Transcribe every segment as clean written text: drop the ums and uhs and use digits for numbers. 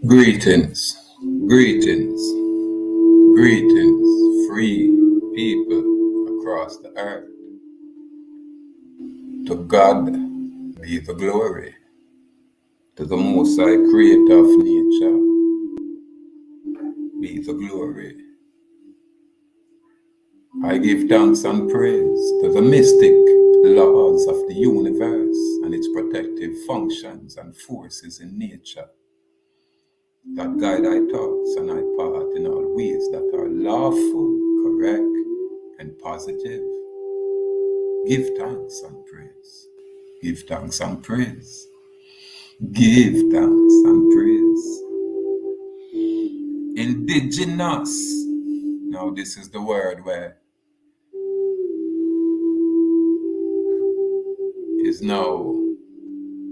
Greetings, greetings, greetings, free people across the earth. To God be the glory, to the Most High Creator of nature be the glory. I give thanks and praise to the mystic laws of the universe and its protective functions and forces in nature that guide our thoughts and our path in all ways that are lawful, correct, and positive. Give thanks and praise. Give thanks and praise. Give thanks and praise. Indigenous. Now this is the word where is now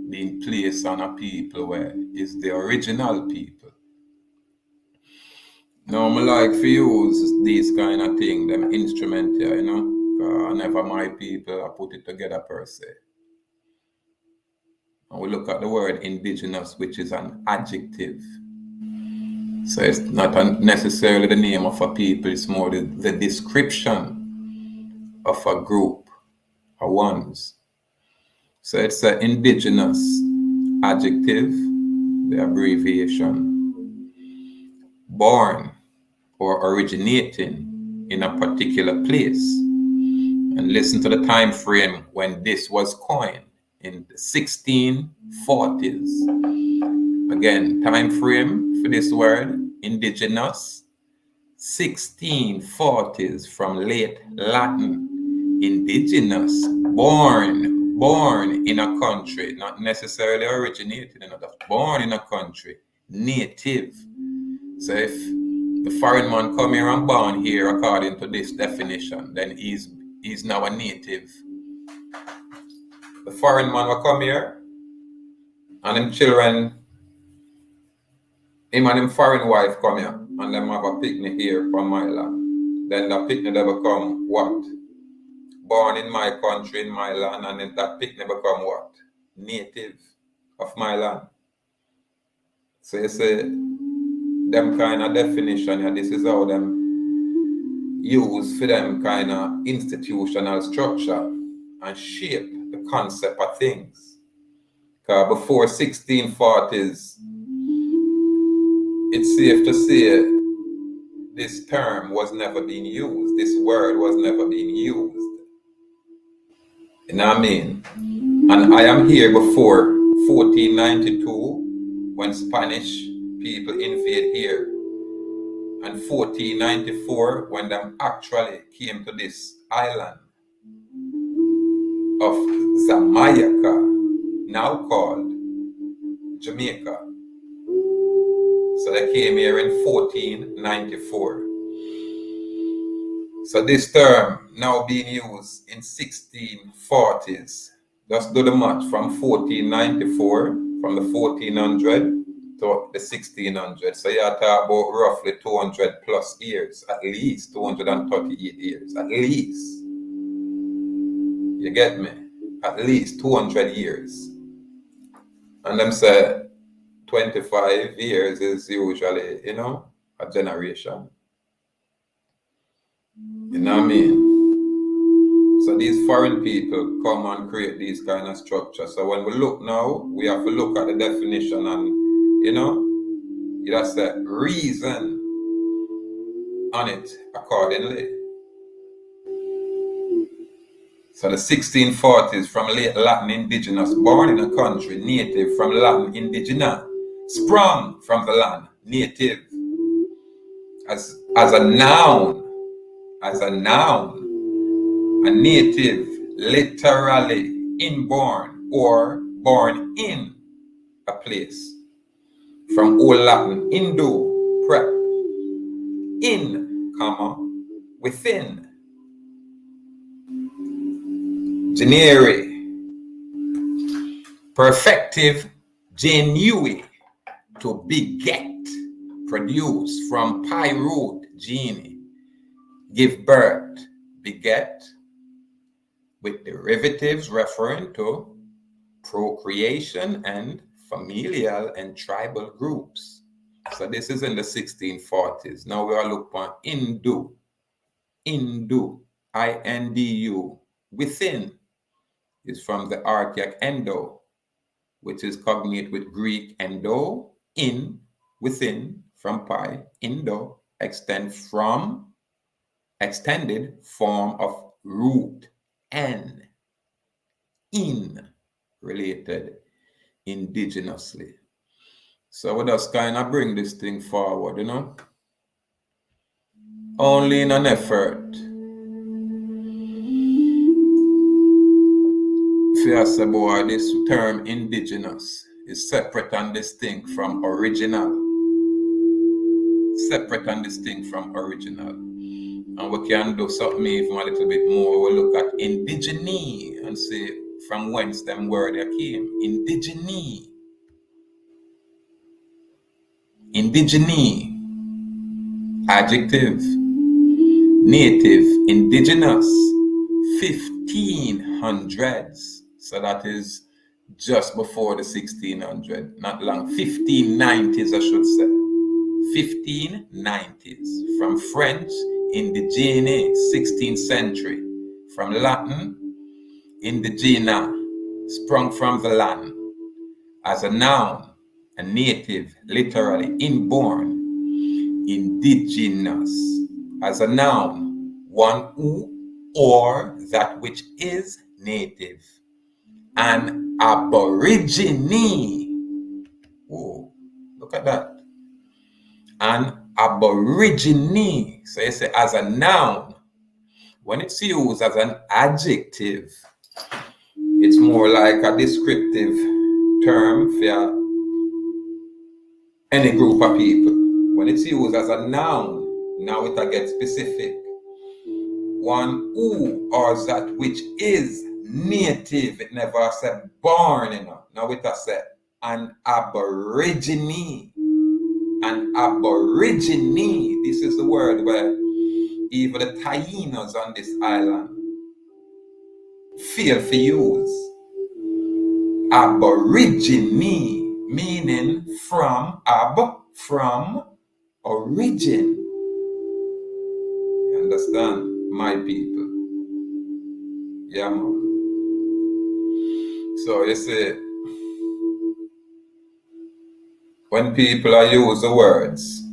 being placed on a people where is the original people. Now I like to use these kind of thing, them instrument here, never my people, I put it together per se. And we look at the word indigenous, which is an adjective. So it's not necessarily the name of a people, it's more the description of a group, or ones. So it's an indigenous adjective, the abbreviation, born or originating in a particular place. And listen to the time frame when this was coined, in the 1640s. Again, time frame for this word, indigenous, 1640s, from late Latin, indigenous, born in a country, not necessarily originated in another, born in a country, native. So if the foreign man come here and born here according to this definition, then he's now a native. The foreign man will come here and them children, him and him foreign wife come here and them have a picnic here from my land. Then the picnic they become what? Born in my country, in my land, and then that picnic become what? Native of my land. So you say, them kind of definition, yeah, this is how them use for them kind of institutional structure and shape the concept of things. Because before 1640s, it's safe to say this term was never being used, this word was never being used. You know what I mean? And I am here before 1492 when Spanish people invade here, and 1494 when them actually came to this island of Jamaica, now called Jamaica. So they came here in 1494. So this term now being used in 1640s. Just do the math from 1494, from the 1400 to the 1600. So you talk about roughly 200 plus years, at least 238 years, at least. You get me? At least 200 years. And them say 25 years is usually, a generation. You know what I mean? So these foreign people come and create these kind of structures. So when we look now, we have to look at the definition and, you just say reason on it accordingly. So the 1640s, from late Latin indigenous, born in a country, native, from Latin indigena, sprung from the land, native. As a noun, a native, literally inborn or born in a place. From Old Latin, Indu, prep, in, within. Genere, perfective, genui, to beget, produce, from pi root, gene, give birth, beget, with derivatives referring to procreation and familial and tribal groups. So this is in the 1640s. Now we are looking at Indu. Indu, I-N-D-U, within, is from the archaic endo, which is cognate with Greek endo, in, within, from pi, indo, extended form of root, n, in, related, indigenously. So we just kind of bring this thing forward, you know, only in an effort for boy, this term indigenous is separate and distinct from original. Separate and distinct from original. And we can do something even a little bit more. We'll look at indigene and see from whence them word they came. Indigene. Indigene. Adjective. Native. Indigenous. 1500s. So that is just before the 1600, not long. 1590s, I should say. 1590s. From French, indigene, 16th century. From Latin, indigena, sprung from the land. As a noun, a native, literally inborn. Indigenous. As a noun, one who or that which is native. An aborigine. Whoa, look at that. An aborigine. So you say as a noun. When it's used as an adjective, it's more like a descriptive term for any group of people. When it's used as a noun, now it gets specific. One who or that which is native. It never said born, you know. Now it said an aborigine. An aborigine. This is the word where even the Tainos on this island feel for use. Aborigine, meaning from origin. You understand, my people? Yeah, man. So you see, when people are use the words,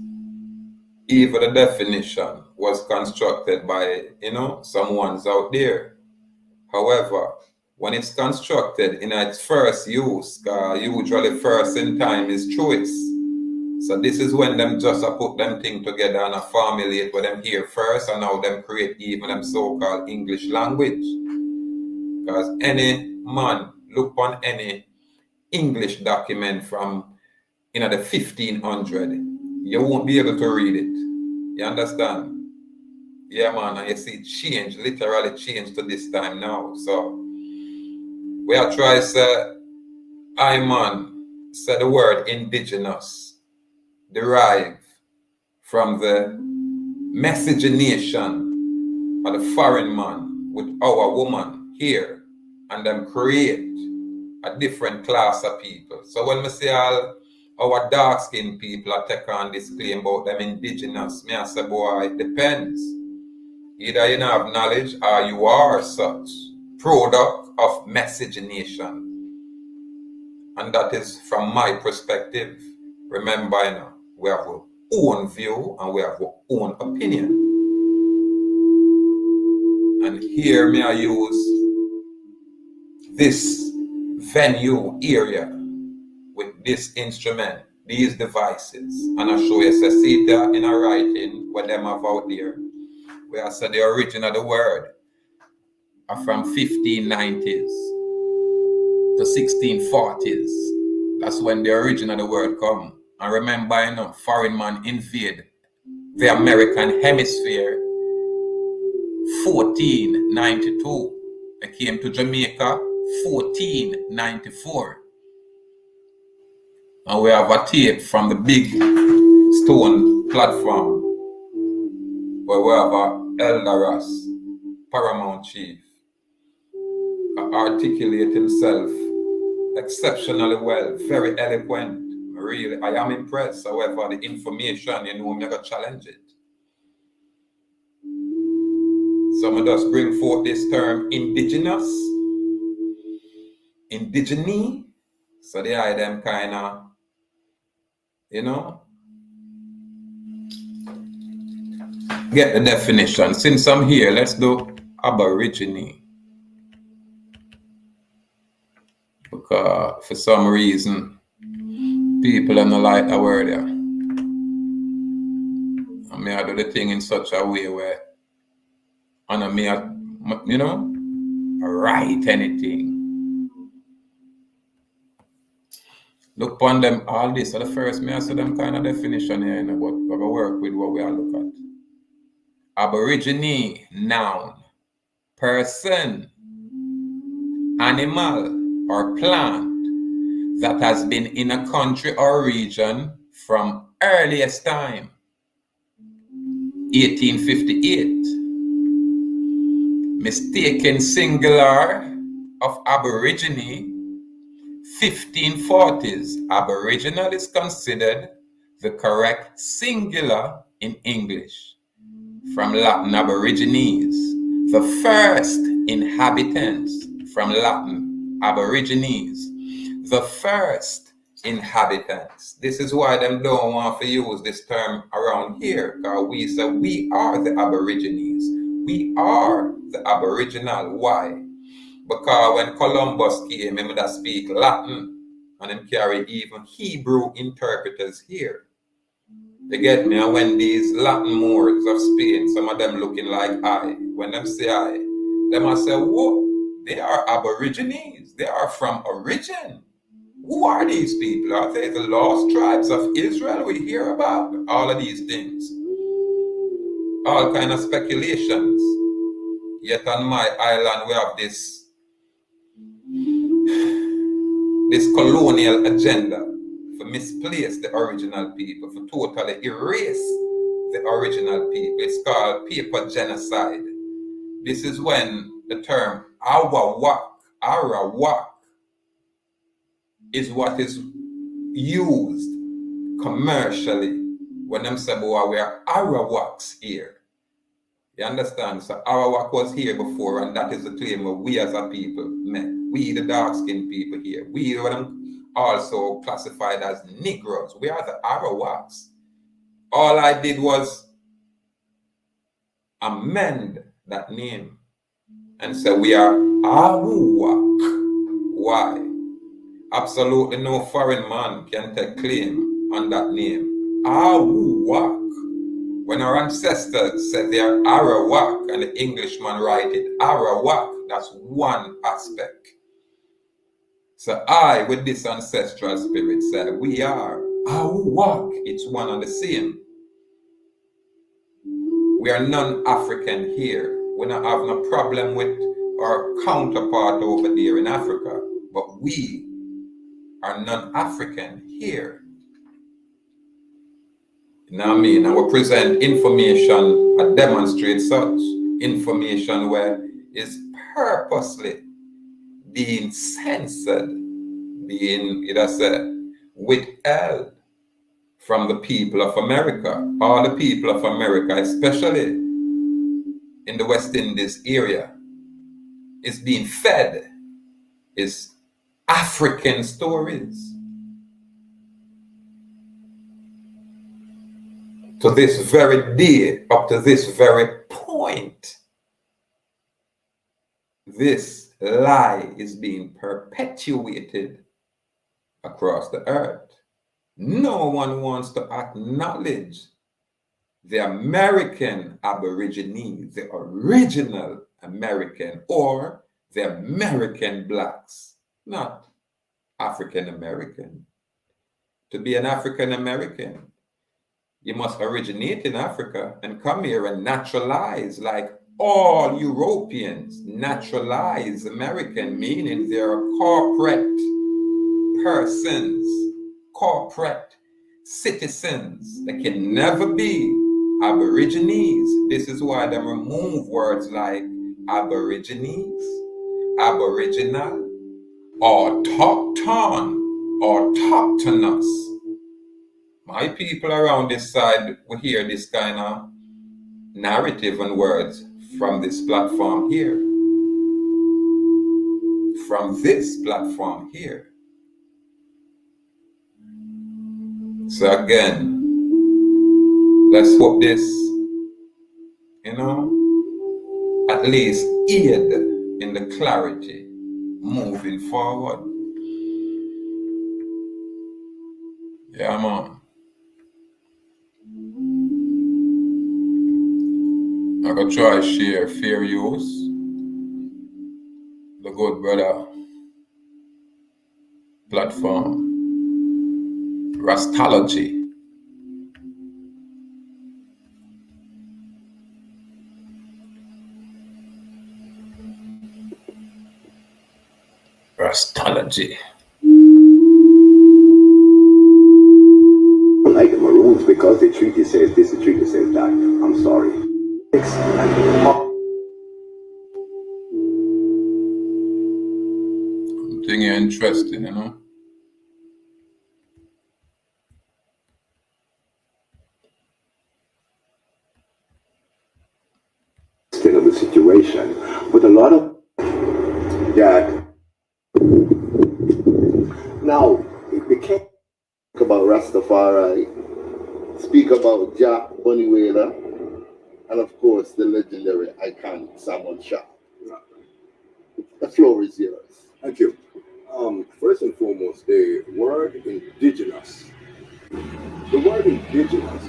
even the definition was constructed by, someone's out there. However, when it's constructed in its first use, usually first in time is choice. So this is when them just put them thing together and formulate what them hear first, and now them create even them so-called English language. Because any man look on any English document from the 1500, you won't be able to read it. You understand? Yeah, man, and you see it literally change to this time now. So we are trying to say, say the word indigenous derive from the miscegenation of the foreign man with our woman here, and them create a different class of people. So when we see all our dark-skinned people are take on this claim about them indigenous, me I say, boy, it depends. Either you don't have knowledge or you are such product of miscegenation. And that is from my perspective. Remember, we have our own view and we have our own opinion. And here may I use this venue area with this instrument, these devices, and I show you, see there in a writing what them have out there, where I said the origin of the word are from 1590s to 1640s. That's when the origin of the word come. And remember, foreign man invade the American hemisphere 1492. They came to Jamaica 1494. And we have a tape from the big stone platform where we have a Elder paramount chief, articulate himself exceptionally well, very eloquent, Really, I am impressed. However, the information, I'm going to challenge it. So I'm just bring forth this term indigenous, indigene. So they are them kind of, get the definition. Since I'm here, let's do aborigine. Because for some reason, people don't like the word there. I mean, I do the thing in such a way where I don't write anything. Look upon them, all this. So the first, I see them kind of definition here, what we work with, what we are look at. Aborigine, noun, person, animal, or plant that has been in a country or region from earliest time. 1858. Mistaken singular of aborigine. 1540s. Aboriginal is considered the correct singular in English. From Latin, aborigines, the first inhabitants. From Latin, aborigines, the first inhabitants. This is why them don't want to use this term around here, because we say we are the aborigines. We are the aboriginal. Why? Because when Columbus came, he would speak Latin, and him carry even Hebrew interpreters here. You get me? And when these Latin Moors of Spain, some of them looking like I, when them say I, they must say, whoa, they are aborigines. They are from origin. Who are these people? Are they the lost tribes of Israel we hear about? All of these things. All kind of speculations. Yet on my island we have this colonial agenda for misplace the original people, for totally erase the original people. It's called paper genocide. This is when the term ahuuakhnation is what is used commercially when them say, boy, we are Arawaks here. You understand? So Arawak was here before, and that is the claim of we as a people met. We, the dark-skinned people here. We were also classified as Negroes. We are the Arawaks. All I did was amend that name and say we are Ahuuak. Why? Absolutely no foreign man can take claim on that name. Ahuuak. When our ancestors said they are Arawak and the Englishman write it Arawak, that's one aspect. So I, with this ancestral spirit, said we are Ahuuak. It's one and the same. We are non-African here. We don't have no problem with our counterpart over there in Africa, but we are non-African here. You know what I mean? And we present information and demonstrate such information where it's purposely being censored, being, withheld from the people of America. All the people of America, especially in the West Indies area, is being fed is African stories. To this very day, up to this very point, this lie is being perpetuated across the earth. No one wants to acknowledge the American Aborigine, the original American, or the American blacks, not African American. To be an African American, you must originate in Africa and come here and naturalize like all Europeans naturalize American, meaning they're corporate persons, corporate citizens. They can never be Aborigines. This is why they remove words like Aborigines, Aboriginal, autochthon, autochthonous. My people around this side will hear this kind of narrative and words from this platform here. From this platform here. So again, let's hope this, at least aid in the clarity moving forward. Yeah, man. I'm gonna try share fair use. The good brother platform. Rastology. Rastology. Like the maroons, because the treaty says this, the treaty says that. I'm sorry. Something interesting, Still of the situation, but a lot of that. Now, if we can't talk about Rastafari, speak about Jack Bunnywaler, and of course the legendary iconic Salmon Shah. The floor is yours. Thank you. First and foremost, the word indigenous. The word indigenous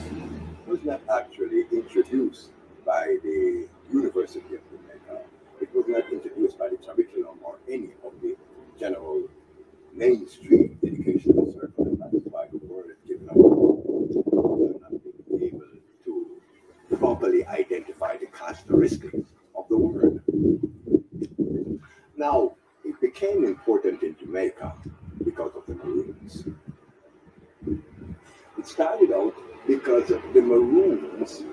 was not actually introduced by the University of Jamaica. It was not introduced by the curriculum or any of the general mainstream educational circles. That is why the word is given up. Not being able to properly identify the characteristics of the word. Now, it became important in Jamaica because of the maroons. It started out because the maroons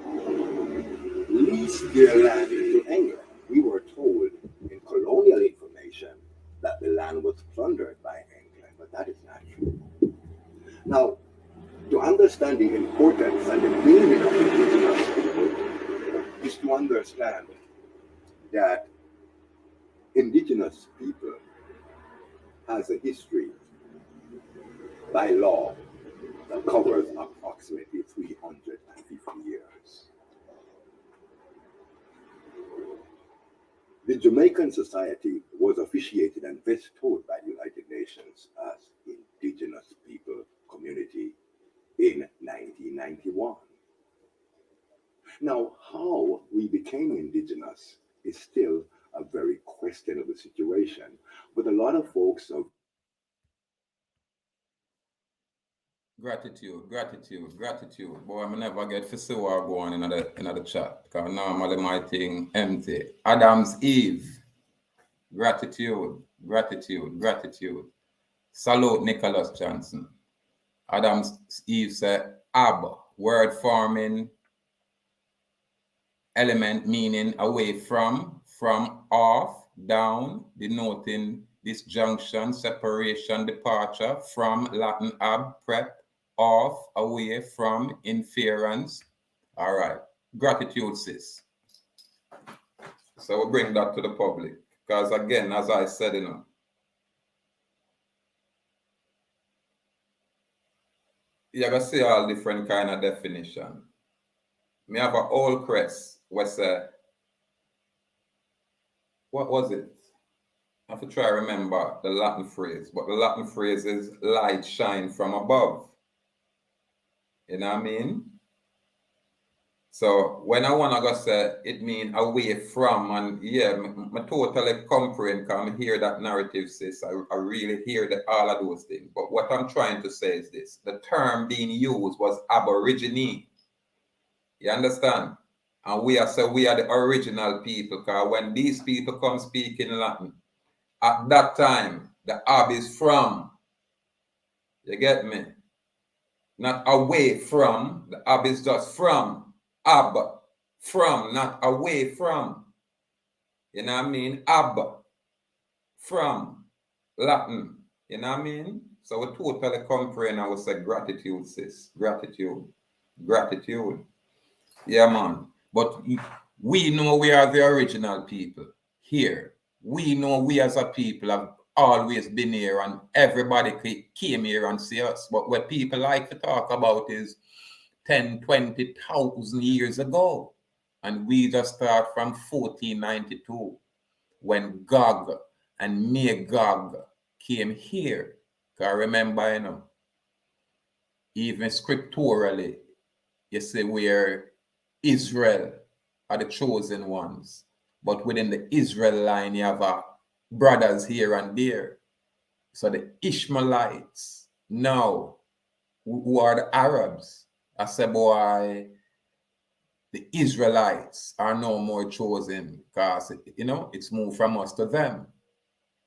leased their land to England. We were told in colonial information that the land was plundered by England, but that is not true. Now, to understand the importance and the meaning of indigenous people is to understand that indigenous people has a history by law that covers approximately 350 years. The Jamaican society was officiated and bestowed by the United Nations as Indigenous People Community in 1991. Now, how we became indigenous is still a very questionable situation, but a lot of folks are Gratitude. Boy, I never get to see what go on in the chat. Because normally my thing empty. Adam's Eve. Gratitude. Salute Nicholas Johnson. Adam's Eve said ab, word forming, element meaning away from, off, down, denoting disjunction, separation, departure, from, Latin ab, prep, off, away, from, inference. All right. Gratitude, sis. So we'll bring that to the public. Because again, as I said, you're going to see all different kind of definition. Me have a old crest where say, what was it? I have to try to remember the Latin phrase, but the Latin phrase is light shine from above. You know what I mean? So when I want to go say it mean away from, and yeah, I totally comprehend because I hear that narrative, sis. I really hear all of those things. But what I'm trying to say is this. The term being used was aborigine. You understand? And we are the original people, because when these people come speak in Latin, at that time, the ab is from. You get me? Not away from. The ab is just from. Ab, from, not away from. You know what I mean? Ab, from, Latin. You know what I mean? So we totally comprehend and we say gratitude, sis. Gratitude. Gratitude. Yeah, man. But we know we are the original people here. We know we as a people have always been here and everybody came here and see us. But what people like to talk about is 10, 20,000 years ago. And we just start from 1492 when Gog and Magog came here. Because remember, you know, even scripturally, you say we're Israel are the chosen ones. But within the Israel line, you have brothers here and there. So the Ishmaelites now, who are the Arabs, I say, boy, the Israelites are no more chosen because, you know, it's moved from us to them.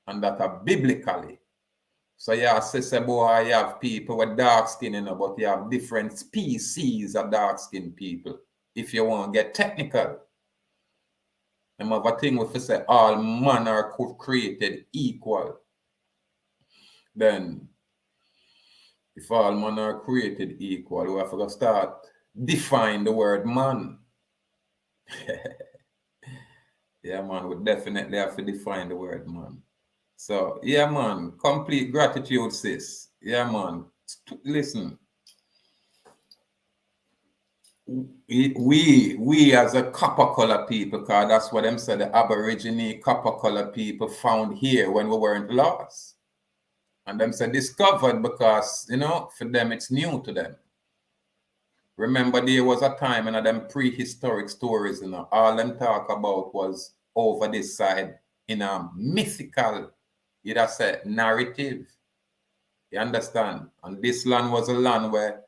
And that are biblically. So yeah, say boy, you have people with dark skin, you know, but you have different species of dark skinned people. If you want to get technical, and have a thing with to say all men are created equal. Then, if all men are created equal, we have to start define the word man. Yeah, man, we definitely have to define the word man. So, yeah, man, complete gratitude, sis. Yeah, man. Listen, we as a copper color people, because that's what them said, the aborigine copper color people found here when we weren't lost. And them said discovered because, you know, for them it's new to them. Remember, there was a time in them prehistoric stories, you know, all them talk about was over this side in a mythical, you'd have said, narrative. You understand? And this land was a land where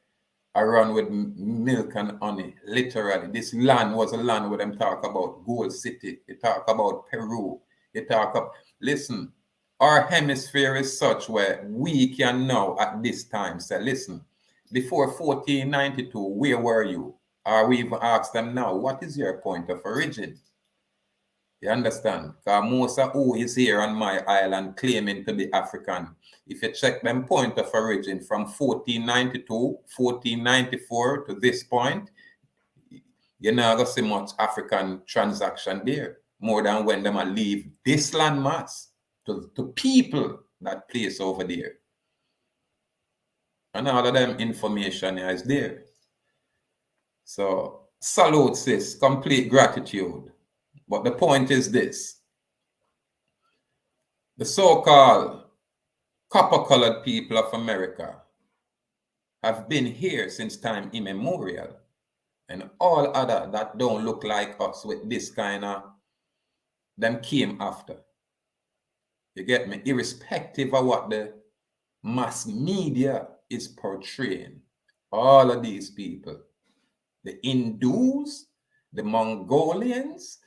I run with milk and honey, literally. This land was a land where them talk about Gold City. They talk about Peru. They talk about, listen, our hemisphere is such where we can now at this time say, listen, before 1492, where were you? Or we even ask them now, what is your point of origin? You understand? Because most of who is here on my island claiming to be African, if you check them point of origin from 1492, 1494 to this point, you're not going to see much African transaction there, more than when them leave this land mass to people that place over there. And all of them information is there. So, salute, sis, complete gratitude. But the point is this. The so-called copper-colored people of America have been here since time immemorial. And all other that don't look like us with this kind of, them came after. You get me? Irrespective of what the mass media is portraying. All of these people, the Indus, the Mongolians,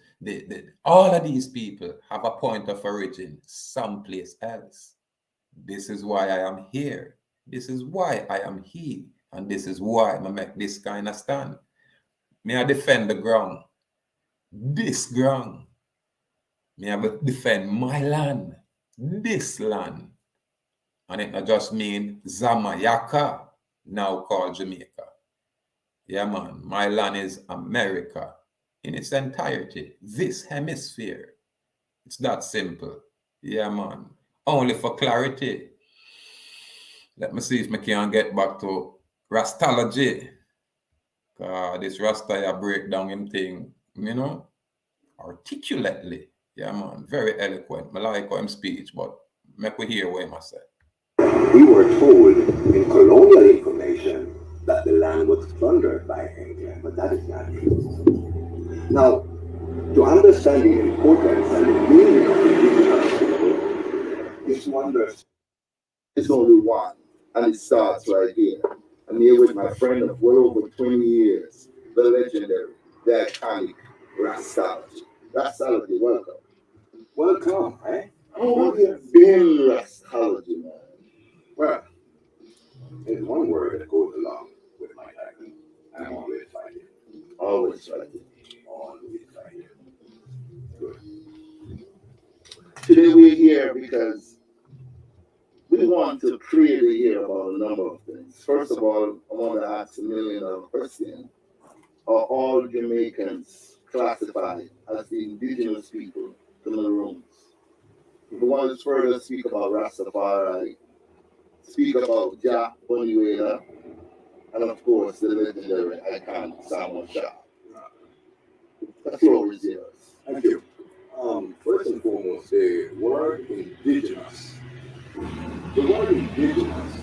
all of these people have a point of origin someplace else. This is why I am here. This is why I am here. And this is why I make this kind of stand. May I defend the ground. This ground. May I defend my land. This land. And it not just mean Zamayaka, now called Jamaica. Yeah, man. My land is America in its entirety. This hemisphere. It's that simple. Yeah, man. Only for clarity. Let me see if I can get back to Rastology. This Rasta break down him thing, you know, articulately. Yeah, man, very eloquent. I like him speech, but make we hear what he must say. We were told in colonial information that the land was plundered by England, but that is not true. Now, to understand the importance and the meaning of indigenous people, is to understand. It's only one, and it starts right here. I'm here with my friend of well over 20 years, the legendary, the iconic Rastology. Rastology, welcome. Welcome, eh? How have you been, Rastology, man? Well, there's one word that goes along with my title. I'm always fighting. Always fighting. Always fighting. Good. Today we're here because we we want to clearly hear about a number of things. First of all, I want to ask a $1,000,000 question. Are all Jamaicans classified as the indigenous people, the maroons? We want to further speak about Rastafari, speak about Jack Bonuela, and of course the legendary icon Samuel Shah. The floor is yours. Thank you. First and foremost, the word indigenous. The word indigenous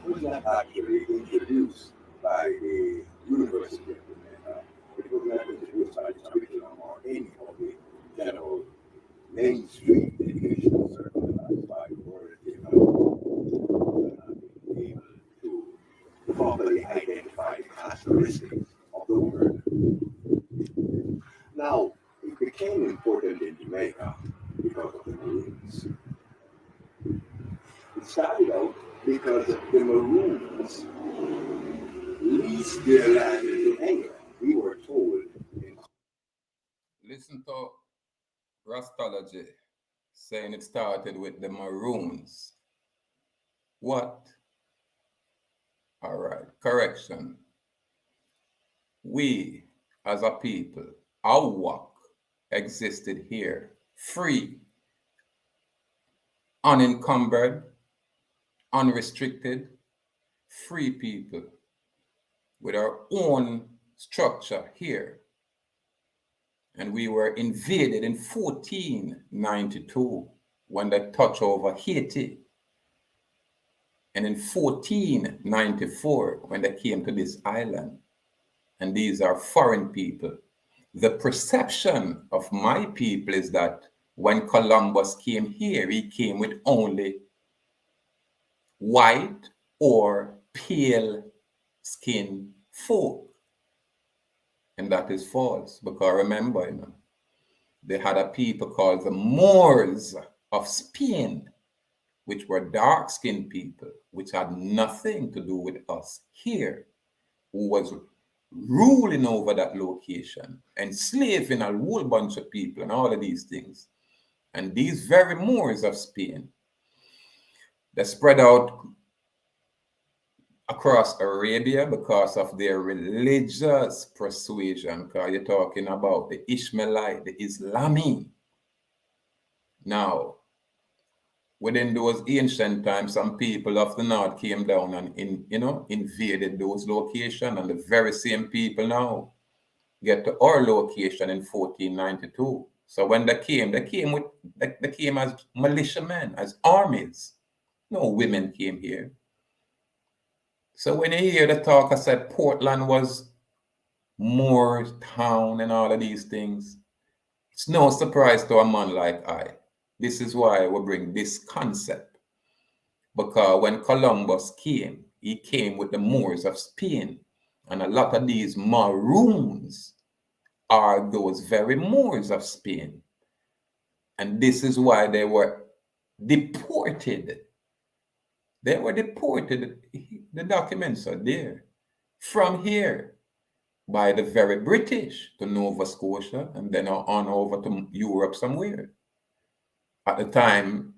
was not actually introduced by the University of Jamaica. It was not introduced by the curriculum or any of the general mainstream educational circles by the word able to properly identify the characteristics of the word. Now, it became important in Jamaica because of the maroons. It started out because the maroons leased their land into England. We were told in... Listen to Rastology saying it started with the maroons. What? All right, correction. We as a people, ahuuakh, existed here, free, unencumbered, unrestricted, free people with our own structure here. And we were invaded in 1492 when they touched over Haiti. And in 1494 when they came to this island. And these are foreign people. The perception of my people is that when Columbus came here, he came with only white or pale skinned folk. And that is false, because remember, they had a people called the Moors of Spain, which were dark-skinned people, which had nothing to do with us here, who was ruling over that location, enslaving a whole bunch of people and all of these things. And these very Moors of Spain, they spread out across Arabia because of their religious persuasion, because you're talking about the Ishmaelite, the Islami. Now, within those ancient times, some people of the north came down and invaded those locations, and the very same people now get to our location in 1492. So when they came as militiamen, as armies. No women came here. So when you hear the talk, I said Portland was Moors town and all of these things, it's no surprise to a man like I. This is why we bring this concept. Because when Columbus came, he came with the Moors of Spain. And a lot of these maroons are those very Moors of Spain. And this is why they were deported. They were deported. The documents are there. From here. By the very British to Nova Scotia. And then on over to Europe somewhere. At the time,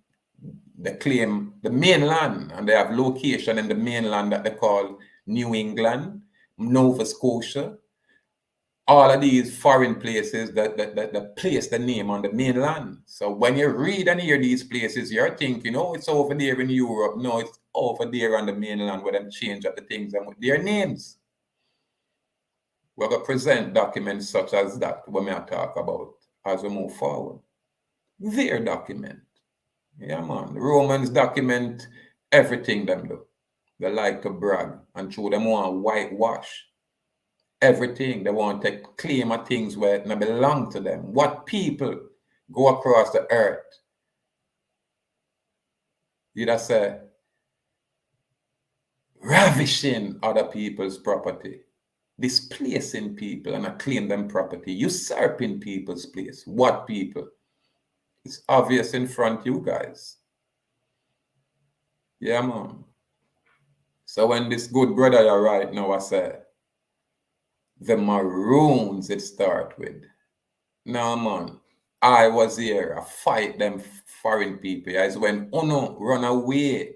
they claim the mainland, and they have location in the mainland that they call New England, Nova Scotia. All of these foreign places that place the name on the mainland. So when you read and hear these places, you're thinking, oh, it's over there in Europe. No, it's over there on the mainland where they change up the things and with their names. We're going to present documents such as that when we talk about as we move forward. Their document. Yeah, man. The Romans document everything them do. They like to brag and show them want whitewash. Everything. They want to claim of things where it not belong to them. What people go across the earth, you just say, ravishing other people's property, displacing people and claim them property, usurping people's place. What people? It's obvious in front of you guys. Yeah, man. So when this good brother you're right now, I say, the maroons it start with. No, man. I was here. I fight them foreign people. It's when Uno run away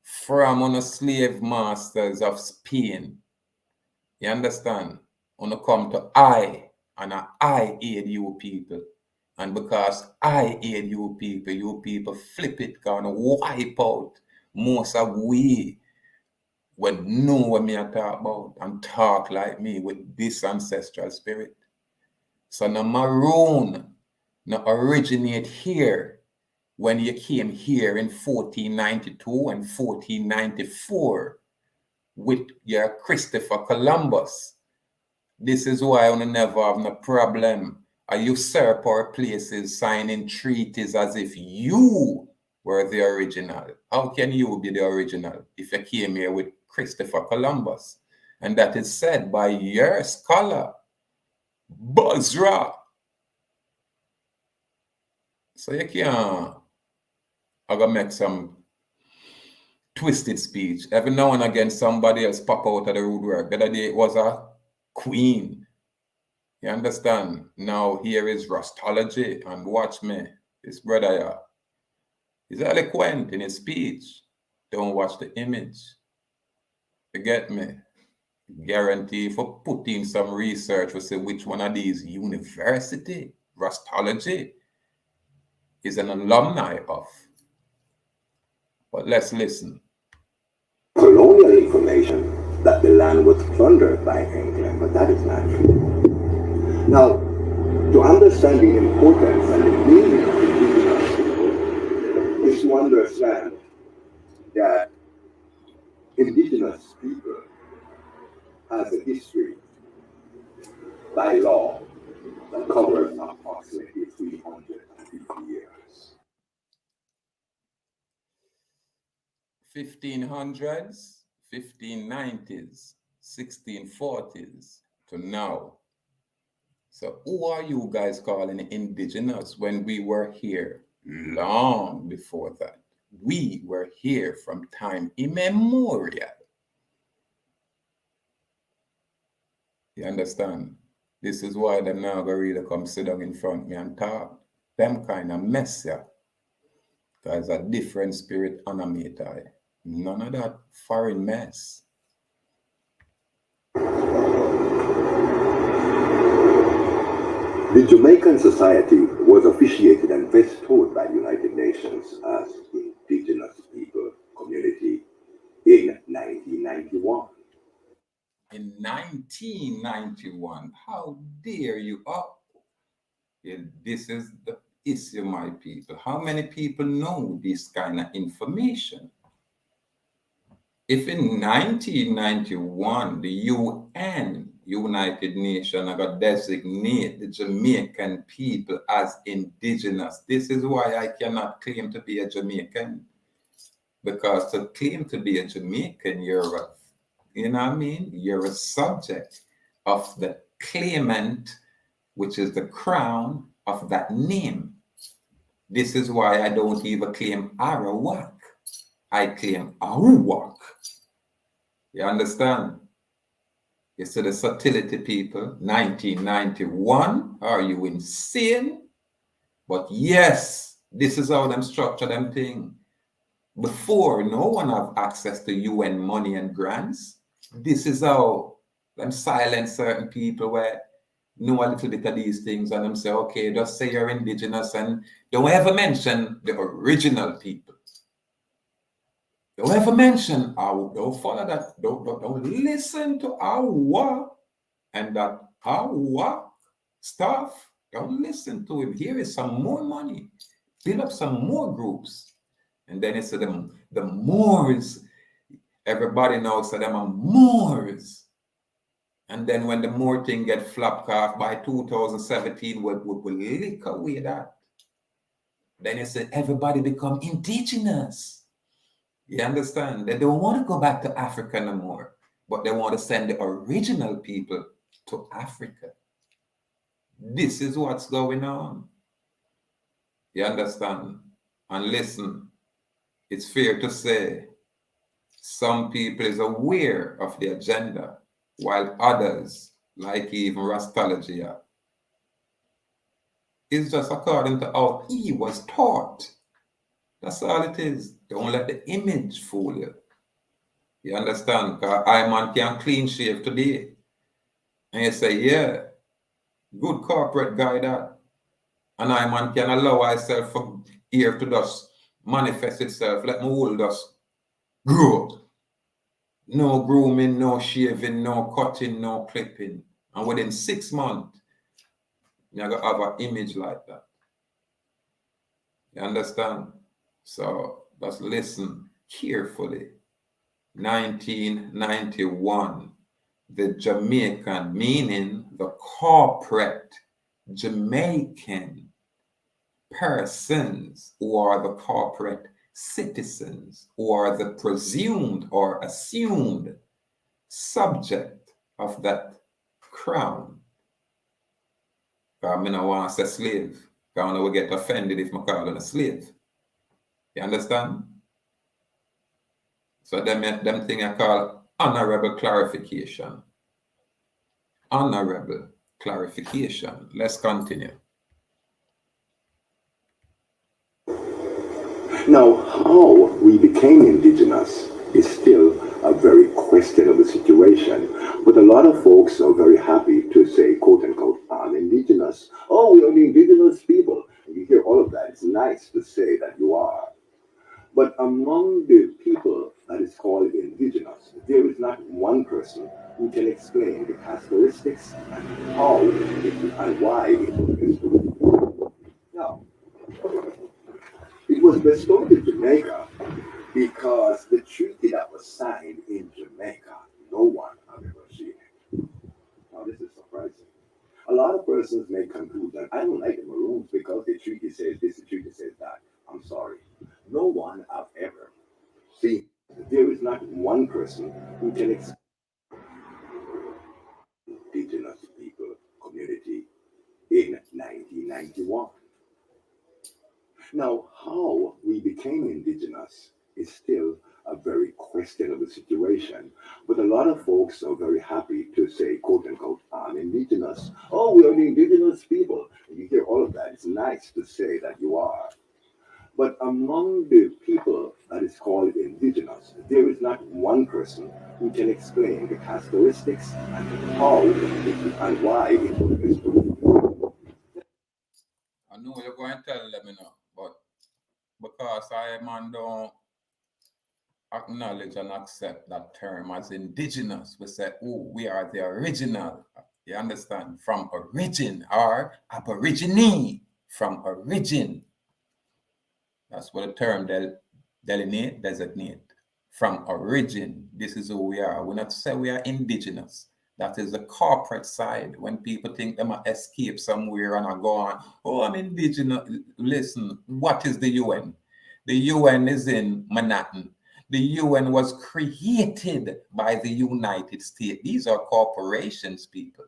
from on the slave masters of Spain. You understand? When it come to I, and I aid you people. And because I aid you people flip it, gonna wipe out most of we would know what me I talk about and talk like me with this ancestral spirit. So the maroon no originate here when you came here in 1492 and 1494 with your Christopher Columbus. This is why I never have no problem. A usurper places signing treaties as if you were the original. How can you be the original if you came here with Christopher Columbus? And that is said by your scholar, Buzzra. So you can't I gotta make some twisted speech. Every now and again, somebody else pop out of the woodwork. The other day it was a queen. You understand? Now here is Rastology, and watch me. This brother here. He's eloquent in his speech. Don't watch the image. You get me? Guarantee for putting some research to say which one of these university, Rastology, is an alumni of. But let's listen. Colonial information that the land was plundered by England, but that is not true. Now, to understand the importance and the meaning of indigenous people is to understand that indigenous people has a history by law that covers approximately 350 years. 1500s, 1590s, 1640s to now. So who are you guys calling indigenous when we were here long before that? We were here from time immemorial. You understand? This is why them now go really come sit down in front of me and talk. Them kind of mess ya. Because a different spirit animate I. None of that foreign mess. The Jamaican society was officiated and bestowed by the United Nations as Indigenous People Community in 1991. In 1991, how dare you? Oh, yeah, this is the issue, my people. How many people know this kind of information? If in 1991, the UN, United Nations, got designate the Jamaican people as indigenous, this is why I cannot claim to be a Jamaican. Because to claim to be a Jamaican, you're a, you know what I mean? You're a subject of the claimant, which is the crown of that name. This is why I don't even claim Arawak. I claim Ahuuak. You understand? You see the subtlety, people. 1991, are you insane? But yes, this is how them structure them thing. Before, no one have access to UN money and grants. This is how them silence certain people where know a little bit of these things and them say, okay, just say you're indigenous and don't ever mention the original people. Don't ever mention don't follow that. Don't listen to Awa and that Awa stuff. Don't listen to him. Here is some more money. Build up some more groups. And then it's the MOORS. Everybody knows that them are MOORS. And then when the Moor thing get flopped off by 2017, we'll lick away that. Then it said everybody become indigenous. You understand? They don't want to go back to Africa no more, but they want to send the original people to Africa. This is what's going on. You understand? And listen, it's fair to say some people is aware of the agenda, while others, like even Rastology, is just according to how he was taught. That's all it is. Don't let the image fool you. You understand? Because I man can clean shave today. And you say, yeah, good corporate guy that. And I man can allow myself for here to just manifest itself. Let my wool just grow. No grooming, no shaving, no cutting, no clipping. And within 6 months, you're going to have an image like that. You understand? So just listen carefully. 1991, the Jamaican, meaning the corporate Jamaican persons who are the corporate citizens who are the presumed or assumed subject of that crown. Because I don't want to say slave. Because I will get offended if I call them a slave. You understand? So them thing I call honorable clarification. Honorable clarification. Let's continue. Now, how we became indigenous is still a very questionable situation, but a lot of folks are very happy to say, quote unquote, I'm indigenous. Oh, we are the indigenous people. And you hear all of that. It's nice to say that you are. But among the people that is called indigenous, there is not one person who can explain the characteristics and how and why it was bestowed. Now, it was bestowed in Jamaica because the treaty that was signed in Jamaica, no one have ever seen it. Now, this is surprising. A lot of persons may conclude that I don't like the Maroons because the treaty says this, the treaty says that. I'm sorry. No one have ever seen. There is not one person who can explain the indigenous people community in 1991. Now, how we became indigenous is still a very questionable situation, but a lot of folks are very happy to say, quote unquote, I'm indigenous. Oh, we are the indigenous people. And you hear all of that. It's nice to say that you are. But among the people that is called indigenous, there is not one person who can explain the characteristics and how and why it was bestowed. I know you're going to tell them, but because I man don't acknowledge and accept that term as indigenous, we say, oh, we are the original. You understand? From origin, or aborigine, from origin. That's what the term designate. From origin, this is who we are. We not say we are indigenous. That is the corporate side. When people think they might escape somewhere and are going, oh, I'm indigenous. Listen, what is the UN? The UN is in Manhattan. The UN was created by the United States. These are corporations, people.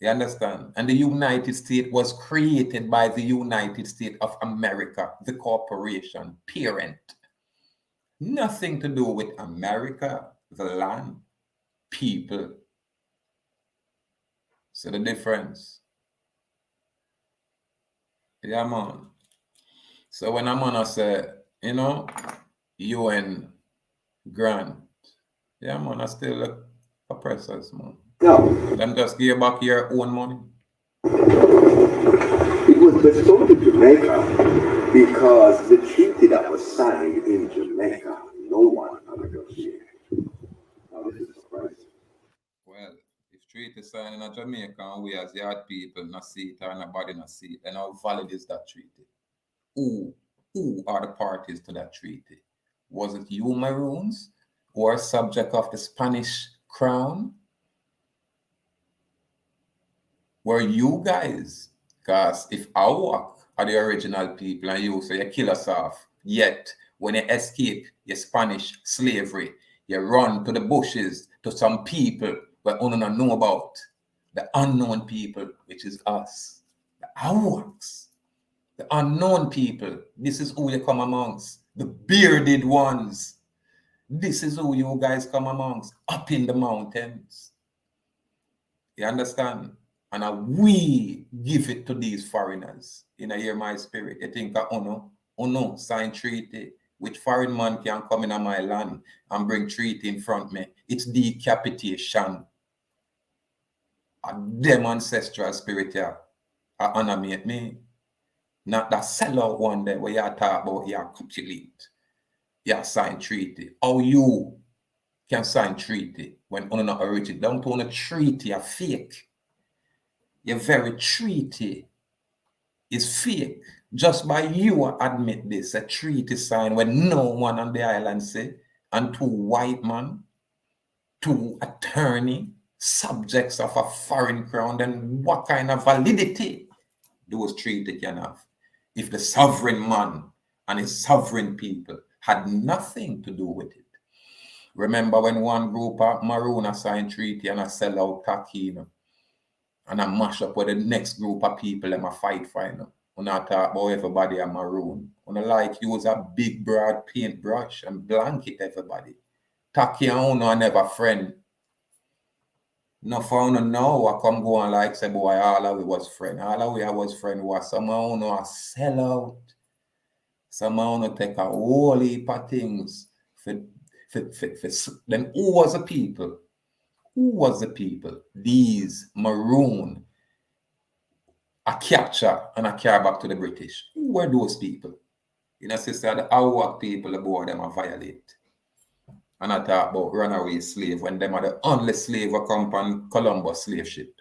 You understand? And the United States was created by the United States of America, the corporation, parent. Nothing to do with America, the land, people. So the difference. Yeah, man. So when I'm gonna say, UN grant, yeah, man, I still oppressors, man. Now, Them just give back your own money. it was bestowed in Jamaica because the treaty that was signed in Jamaica, no one have ever seen it. Now, this is surprising. Well, if treaty signed in Jamaica and we as yard people not see it or nobody not see it, then how valid is that treaty? Who are the parties to that treaty? Was it you, maroons, who are subject of the Spanish crown? Were you guys? Because if Ahuuakh are the original people and you say you kill us off, yet when you escape your Spanish slavery, you run to the bushes to some people we only don't know about, the unknown people, which is us, the Ahuuakhs, the unknown people. This is who you come amongst, the bearded ones. This is who you guys come amongst, up in the mountains. You understand? And we give it to these foreigners. You hear my spirit. You think, oh no, no sign treaty. Which foreign man can come in on my land and bring treaty in front of me? It's decapitation. Them ancestral spirit here animate me. Not that sellout one there where you talk about you capitulate. You sign treaty. How you can sign treaty when on not original? Don't own a treaty, a fake. Your very treaty is fake. Just by you admit this, a treaty sign when no one on the island say, and two white men, two attorney, subjects of a foreign crown, then what kind of validity those treaties can have? If the sovereign man and his sovereign people had nothing to do with it. Remember when one group of maroon signed treaty and a sell out Takino and a mash up with the next group of people and a fight final. When I talk about everybody a maroon. When I like use a big broad paintbrush and blanket everybody. Taki and Uno never friend. No for Uno now I come go and like say boy all of we was friend. All of we was friend was some of Uno a sell out. Some of Uno take a whole heap of things for then who was the people? Who was the people? These maroon I capture and I carry back to the British. Who were those people? You know, sister, the ahuuakh people aboard them are violate. And I talk about runaway slave when them are the only slave who come on Columbus slave ship.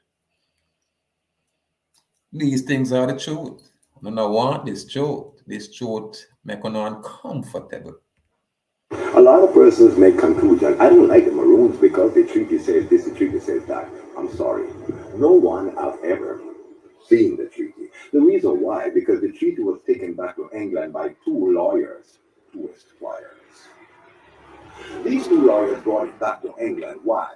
These things are the truth. I don't want this truth. This truth make you uncomfortable. A lot of persons make conclusion. I don't like the maroons because the treaty says this, the treaty says that. I'm sorry. No one have ever seen the treaty. The reason why, because the treaty was taken back to England by two lawyers, two esquires. These two lawyers brought it back to England. Why?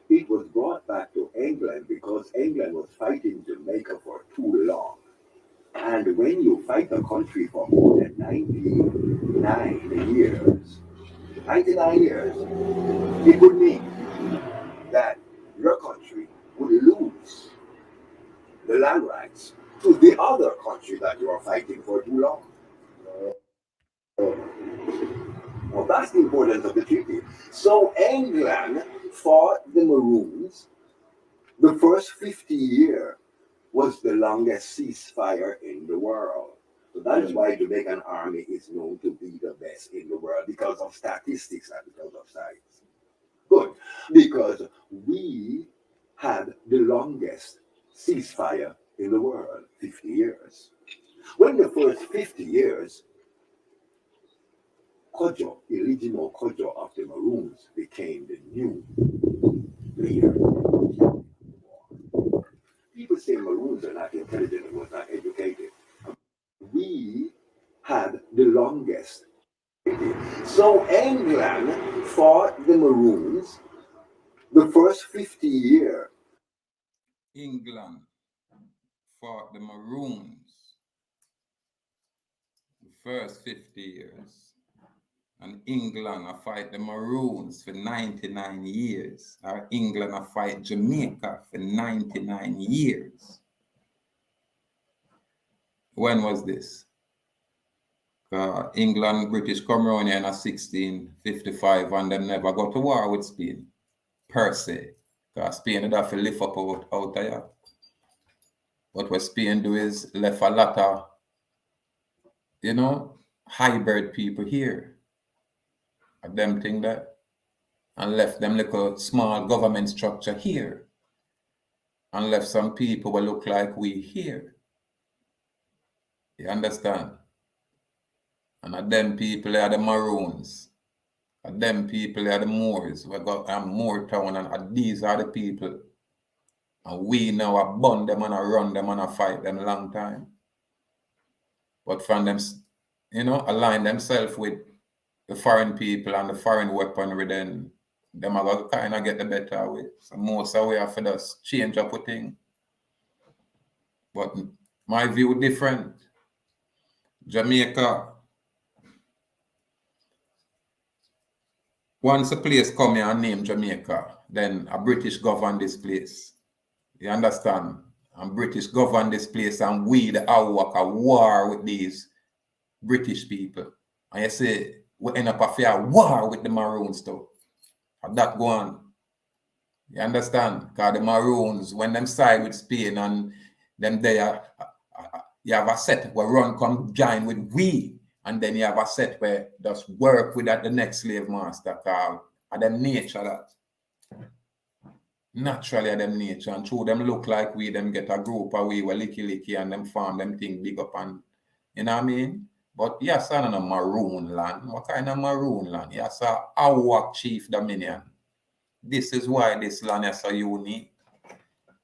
It was brought back to England because England was fighting Jamaica for too long. And when you fight a country for more than 99 years, it would mean that your country would lose the land rights to the other country that you are fighting for too long. Well, that's the importance of the treaty. So England fought the Maroons. The first 50 years was the longest ceasefire in the world. So that is why Jamaican army is known to be the best in the world because of statistics and because of science. Good, because we had the longest ceasefire in the world, 50 years. When the first 50 years, Kojo, the original Kojo of the Maroons, became the new leader. People say Maroons are not intelligent and was not educated. We had the longest. So England fought the Maroons the first 50 years. England fought the Maroons the first 50 years. And England fight the Maroons for 99 years. Or England fight Jamaica for 99 years. When was this? England, British come around here in 1655 and them never got to war with Spain, per se. Because Spain had to lift up out there. But what Spain do is left a lot of, hybrid people here. Them thing that. And left them like a small government structure here. And left some people who look like we here. You understand? And them people are the Maroons. And them people are the Moors. We got Moor Town, and these are the people. And we now are bun them and run them and fight them a long time. But from them, align themselves with the foreign people and the foreign weaponry, then them are going to kind of get the better way. So most of we have to just change up a thing. But my view different. Jamaica, once a place come here and name Jamaica, then a British govern this place. You understand? And British govern this place, and we, the ahuuakh, war with these British people. And you say, we end up a fair war with the maroons too. And that go on. You understand? Because the maroons, when them side with Spain and them there, you have a set where run come join with we. And then you have a set where just work with that the next slave master called and them nature that. Naturally them nature. And through them look like we, them get a group of we were licky and them farm them thing big up and you know what I mean? But yes, I don't know maroon land. What kind of maroon land? Yes, Ahuuakh chief dominion. This is why this land is so unique.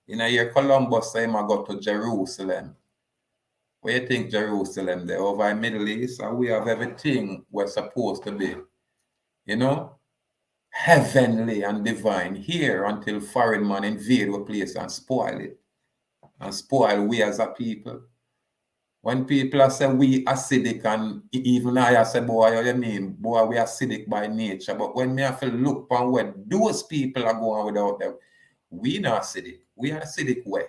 In a year Columbus say I go to Jerusalem. Where you think Jerusalem there? Over in Middle East, and we have everything we're supposed to be, you know, heavenly and divine here until foreign man invade our place and spoil it. And spoil we as a people. When people are saying we acidic, and even I say, boy, what you mean? Boy, we acidic by nature. But when me have to look on where those people are going without them, we not acidic. We are acidic way.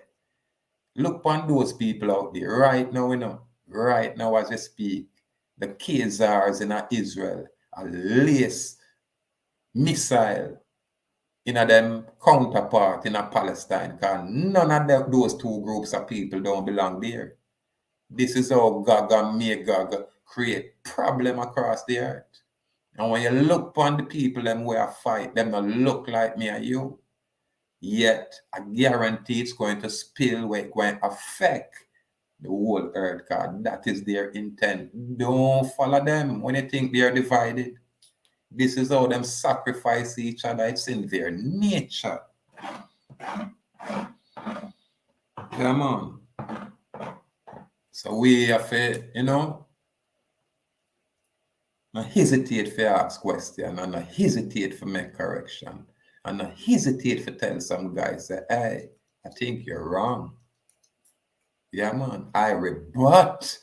Look on those people out there right now, you know. Right now as I speak, the Khazars in Israel are lace missile in a them counterpart in a Palestine, because none of those two groups of people don't belong there. This is how God and Magog create problem across the earth. And when you look upon the people them where I fight, them not look like me and you. Yet I guarantee it's going to spill where it's going to affect the whole earth, because that is their intent. Don't follow them when you think they are divided. This is how them sacrifice each other. It's in their nature. Yeah, man. So we have to, you know, not hesitate to ask questions and not hesitate to make correction and not hesitate to tell some guys that, hey, I think you're wrong. Yeah, man. I rebut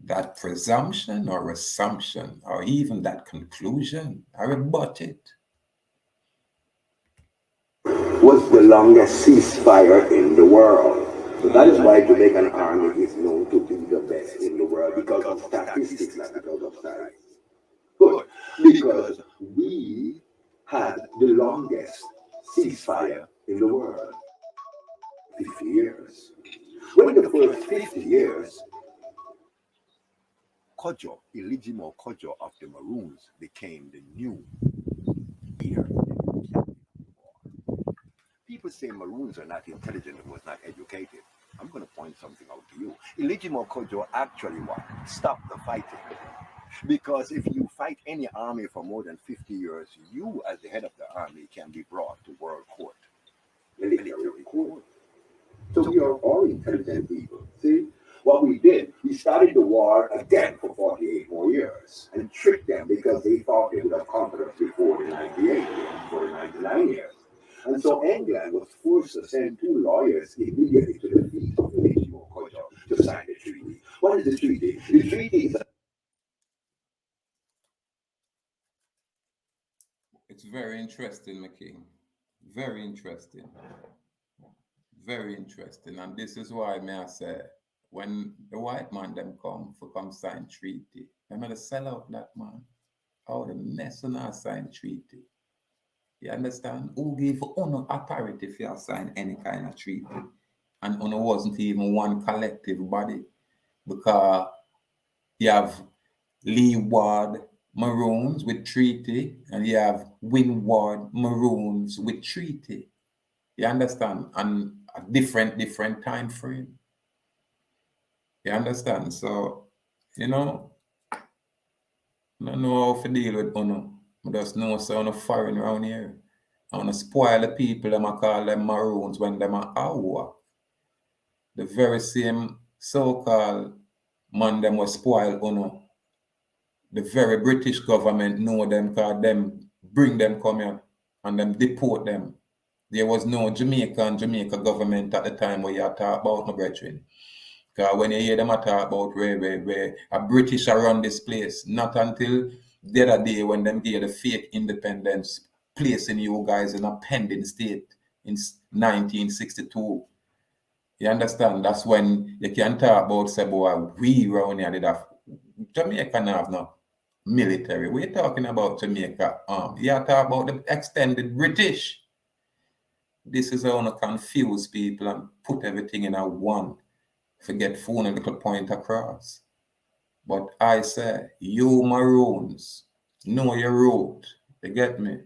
that presumption or assumption or even that conclusion. I rebut it. Was the longest ceasefire in the world. So that is why Jamaican army is known to be the best in the world, because of statistics, not because of science. Good. Because we had the longest ceasefire in the world. 50 years. When the first 50 years, Kojo, Iligimo Kojo of the Maroons became the new leader. People say Maroons are not intelligent and was not educated. I'm going to point something out to you. Iligimo Kojo actually what? Stopped the fighting. Because if you fight any army for more than 50 years, you as the head of the army can be brought to world court. Military court. So we are all intelligent people. See? What we did, we started the war again for 48 more years and tricked them because they thought they would have conquered us before the 98, for the 99 years. And so England was forced to send 2 lawyers immediately to the feet of Iligimo Kojo to sign the treaty. What is the treaty? The treaty is... It's very interesting, my king. Very interesting. Very interesting. And this is why may I say, when the white man them come sign treaty, I'm going to sell out that man. How the mess on our sign treaty. You understand? Who give UNO authority if you sign any kind of treaty? And UNO wasn't even one collective body, because you have Leeward Maroons with treaty and you have Windward Maroons with treaty. You understand? And a different time frame. You understand? So, you know, I don't know how to deal with UNO. I just know so UNO foreign around here. I want to spoil the people, them I call them maroons when them are Ahuuakh. The very same so-called man them was spoil UNO. The very British government know them, because them bring them come here and them deport them. There was no Jamaica government at the time where you talk about, no brethren. Because when you hear them talk about where a British run this place, not until the other day when them gave the fake independence, placing you guys in a pending state in 1962. You understand? That's when you can talk about, say, boy, we around here did have Jamaica now have no military. We're talking about Jamaica. You are talking about the extended British. This is how to confuse people and put everything in a one. Forget phone a little point across. But I say, you maroons, know your root. You get me?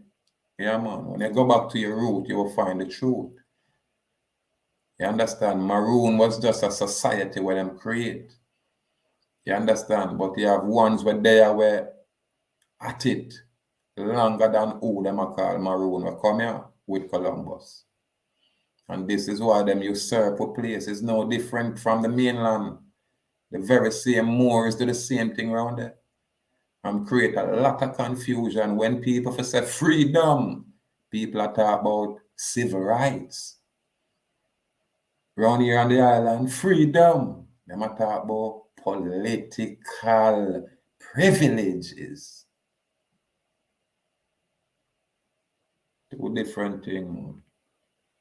Yeah, man. When you go back to your root, you will find the truth. You understand? Maroon was just a society where them create. You understand? But you have ones where they were at it longer than who them are called maroon. We come here with Columbus. And this is why them usurp a place is no different from the mainland. The very same Moors do the same thing around there. And create a lot of confusion when people say freedom. People are talking about civil rights. Around here on the island, freedom. Them are talking about political privileges. Two different things.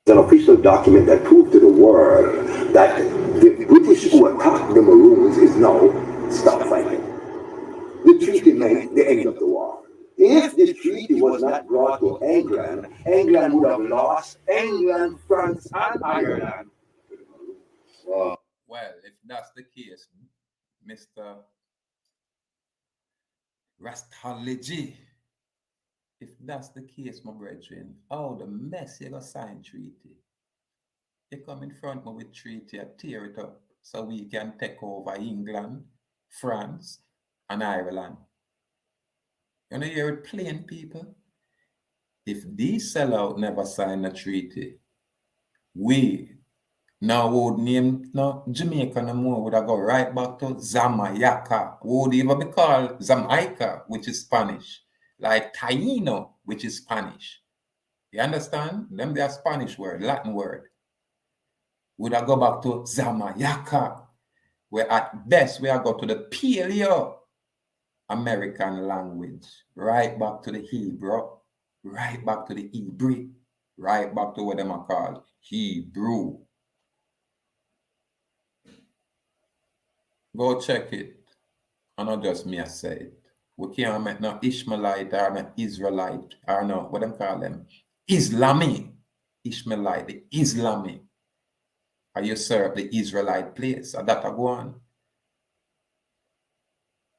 An official document that proved to the world that the British who attacked the Maroons is now stop fighting. The treaty meant the end of the war. If the treaty was not brought to England, England would have lost England, France, and Ireland. Wow. Well, if that's the case, Mr. Rastology, if that's the case, my brethren, how the mess you gonna sign treaty? You come in front of me with treaty and tear it up so we can take over England, France, and Ireland. You know, hear it plain, people? If these sellout never sign a treaty, we now would name no Jamaica no more, would I go right back to Jamaica, would even be called Jamaica, which is Spanish, like Taino, which is Spanish. You understand? Them they are Spanish word, Latin word. Would I go back to Jamaica, where at best we are go to the Paleo American language, right back to the Hebrew, right back to the Hebrew, right back to what them are called Hebrew. Go check it. And not just me I say it. We can't make no Ishmaelite or no Israelite or no, what them call them? Islami. Ishmaelite, the Islami. I usurp the Israelite place. And that I go on.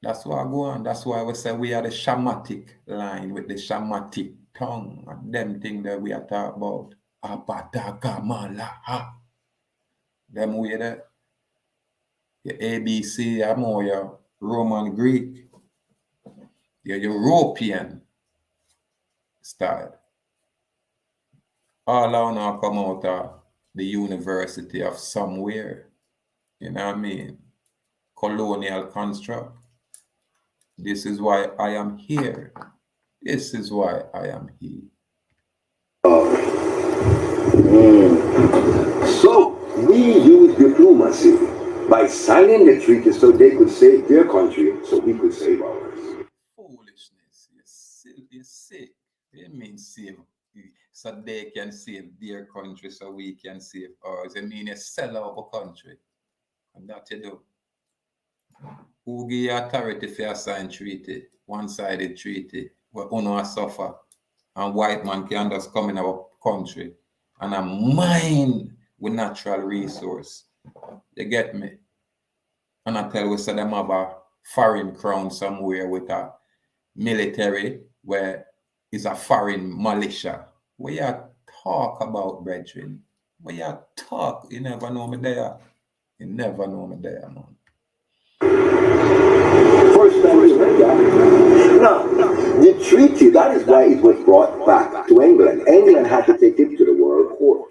That's why I go on. That's why we say we are the Shamatic line with the Shamatic tongue. And them thing that we are talking about. Abadagamala. Them way there. Your ABC, I'm more your Roman Greek. Your European style. All I now come out of the university of somewhere. You know what I mean? Colonial construct. This is why I am here. This is why I am here. So we use diplomacy by signing the treaty so they could save their country, so we could save ours. Foolishness. You're sick. It means save. So they can save their country, so we can save ours. It means you sell out a country. And that you do. Who give you authority for a signed treaty? One-sided treaty. Where uno suffer. And white man can just come in our country and a mine with natural resource. You get me? And I tell you, so them have a foreign crown somewhere with a military where is a foreign militia. What you talk about, brethren? What you talk? You never know me there. You never know me there, man. First time we read that. Now, the treaty, that is why it was brought back to England. England had to take it to the World Court.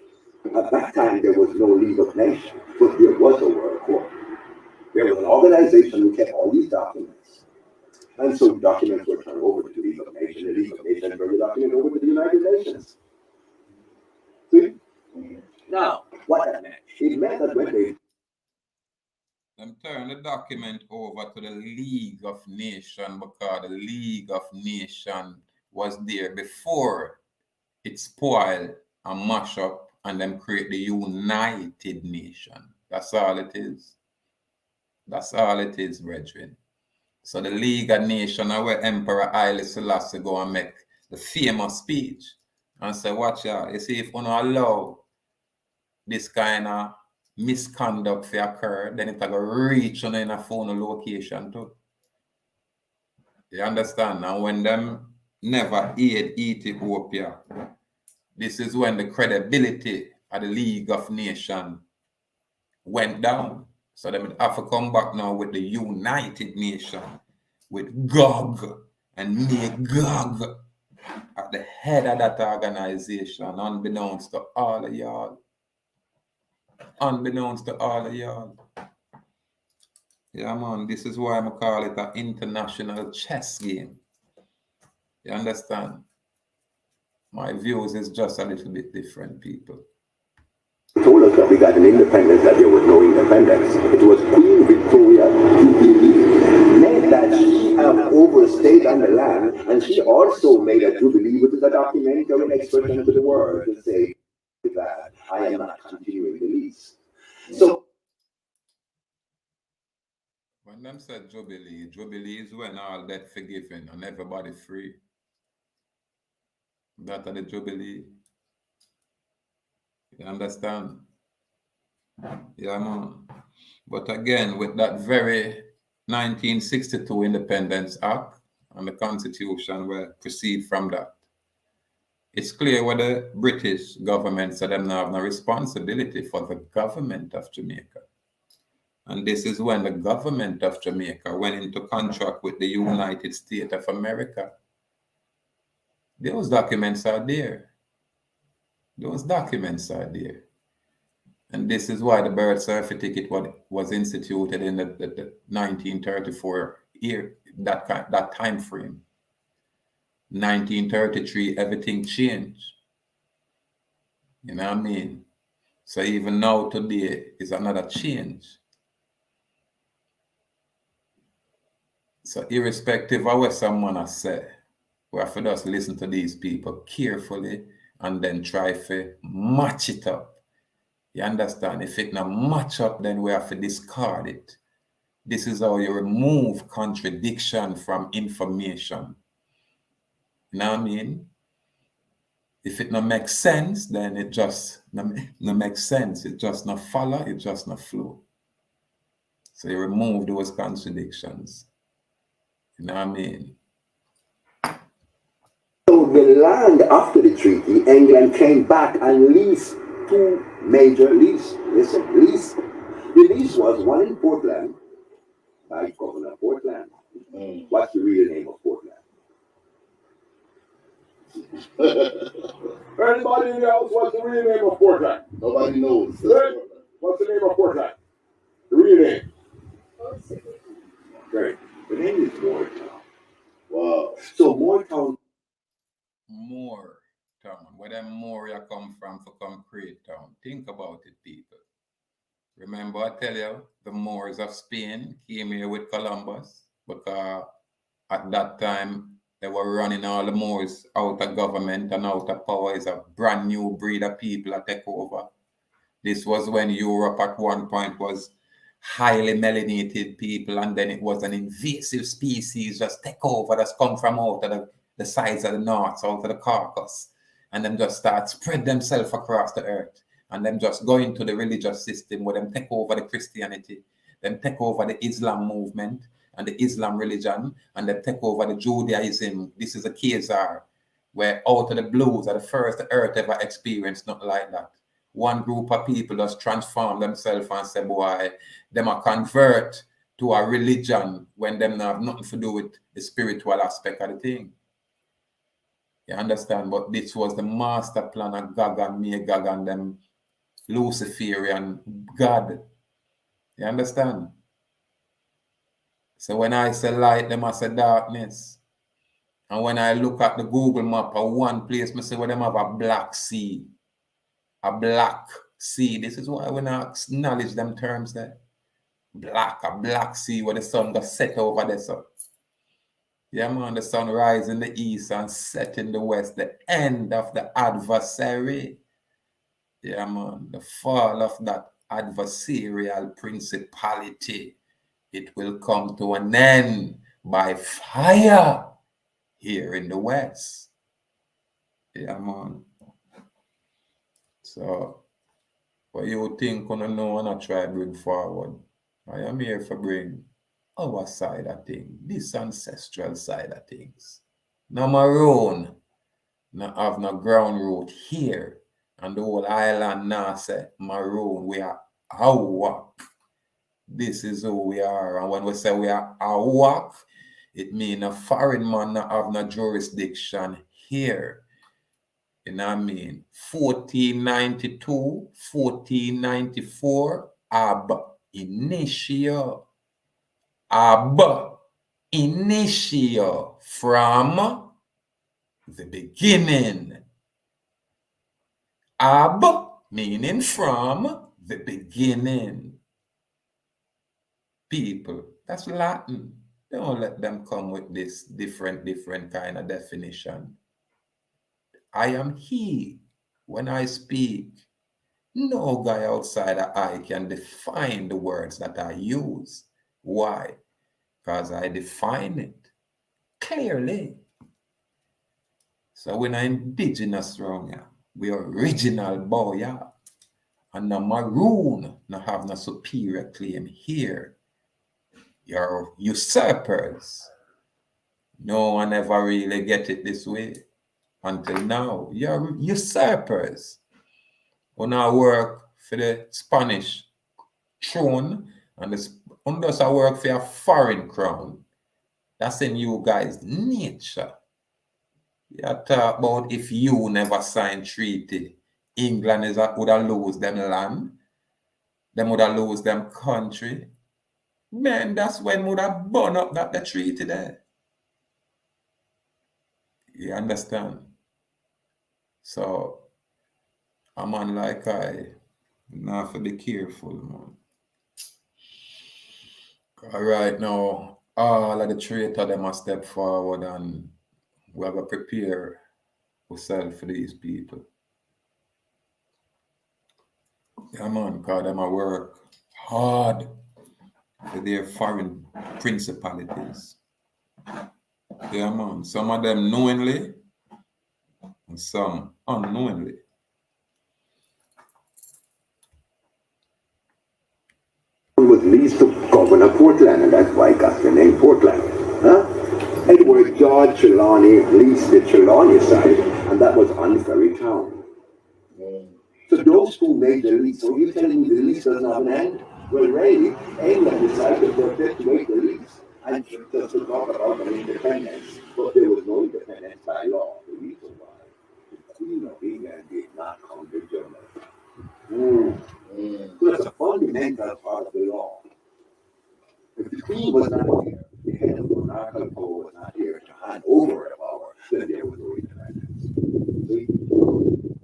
At that time, there was no League of Nations, but there was a World Court. There was an organization who kept all these documents. And so documents were turned over to the League of Nations. The League of Nations turned the document over to the United Nations. See? Now, what that meant? It meant that when they turn the document over to the League of Nations because the League of Nations was there before it spoiled and mash up and then create the United Nation. That's all it is. That's all it is, brethren. So the League of Nations, where Emperor Haile Selassie go and make the famous speech and say, watch out, you see, if you don't allow this kind of misconduct to occur, then it's going to reach on in a phone location too. You understand? And when them never aid Ethiopia, this is when the credibility of the League of Nations went down. So they would have to come back now with the United Nations, with Gog and make Gog at the head of that organization, unbeknownst to all of y'all. Unbeknownst to all of y'all. Yeah, man, this is why I call it an international chess game. You understand? My views is just a little bit different, people. Told us that we got an independence, that there was no independence. It was Queen Victoria Jubilee meant that she have overstayed on the land, and she also made a jubilee, which is a documentary expression to the world to say that I am not continuing the lease. So when them said jubilee, jubilee is when all debt forgiven and everybody free. That are the jubilee. You understand? Yeah, man. But again, with that very 1962 Independence Act and the Constitution will proceed from that, it's clear what the British government said them now have no responsibility for the government of Jamaica. And this is when the government of Jamaica went into contract with the United States of America. Those documents are there. Those documents are there. And this is why the birth certificate was instituted in the 1934 year, that time frame. 1933, everything changed. You know what I mean? So even now today is another change. So irrespective of what someone has said, we have to just listen to these people carefully and then try to match it up. You understand? If it not match up, then we have to discard it. This is how you remove contradiction from information. You know what I mean? If it not makes sense, then it just not makes sense. It just not follow, it just not flow. So you remove those contradictions. You know what I mean? So the land after the treaty, England came back and leased two major leases. Listen, lease. The lease was one in Portland, by Governor Portland. What's the real name of Portland? Anybody in the house, what's the real name of Portland? Nobody knows. What's the name of Portland? The real name? Great. The name is Moortown. Wow. So Moortown. Moortown. Where them Moor you come from for come create town. Think about it, people. Remember I tell you, the Moors of Spain came here with Columbus because at that time they were running all the Moors out of government and out of power. Is a brand new breed of people that take over. This was when Europe at one point was highly melanated people, and then it was an invasive species just take over that's come from out of the sides of the north, out of the Caucasus, and them just start spread themselves across the earth, and them just go into the religious system where them take over the Christianity, them take over the Islam movement and the Islam religion, and them take over the Judaism. This is a Khazar, where out of the blues are the first the earth ever experienced nothing like that. One group of people just transform themselves and say, boy, them a convert to a religion when them not have nothing to do with the spiritual aspect of the thing. You understand? But this was the master plan of Gog and Magog and them Luciferian God. You understand? So when I say light, them I say darkness. And when I look at the Google map of one place, I say, well, them have a black sea. A black sea. This is why we not acknowledge them terms there. A black sea where the sun got set over there. So, yeah, man, the sun rise in the east and set in the west. The end of the adversary. Yeah, man, the fall of that adversarial principality. It will come to an end by fire here in the West. Yeah, man. So, what you think gonna know and I try bring forward? I am here for bring our side of things, this ancestral side of things. No maroon, no have no ground root here. And the whole island now say maroon, we are ahuuakh. This is who we are. And when we say we are ahuuakh, it means a foreign man not have no jurisdiction here. You know what I mean? 1492, 1494, ab initio. Ab initio, from the beginning. Ab meaning from the beginning. People, that's Latin. Don't let them come with this different kind of definition. I am he when I speak. No guy outside of I can define the words that I use. Why? Because I define it clearly. So when I'm indigenous wrong, we original boy, yeah. And the maroon no have no superior claim here. You're usurpers. No one ever really get it this way until now. You're usurpers. When I work for the Spanish throne and the does I work for a foreign crown. That's in you guys' nature. You talk about if you never signed treaty, England would have lose them land, them would have lose them country. Man, that's when would have burn up that the treaty there. You understand? So a man like I now have to be careful, man. All right, now all of the traitor them a step forward and we have to prepare ourselves for these people. Yeah, man, because them a work hard with their foreign principalities. Yeah, man. Some of them knowingly and some unknowingly. Was leased to Governor Portland, and that's why I got the name Portland. Huh? Edward George Trelawney leased the Trelawney side, and that was on Ferry Town. So those who made the lease, so you're telling me the lease doesn't have an end? Well, really, England decided to perpetuate the lease and just to talk about an independence, but there was no independence by law. The reason why the Queen of England did not come to Jamaica. So that's a fundamental part of the law. If the Queen was not here, the head of monarchical power was not here to hand over the power, then there was no independence. See?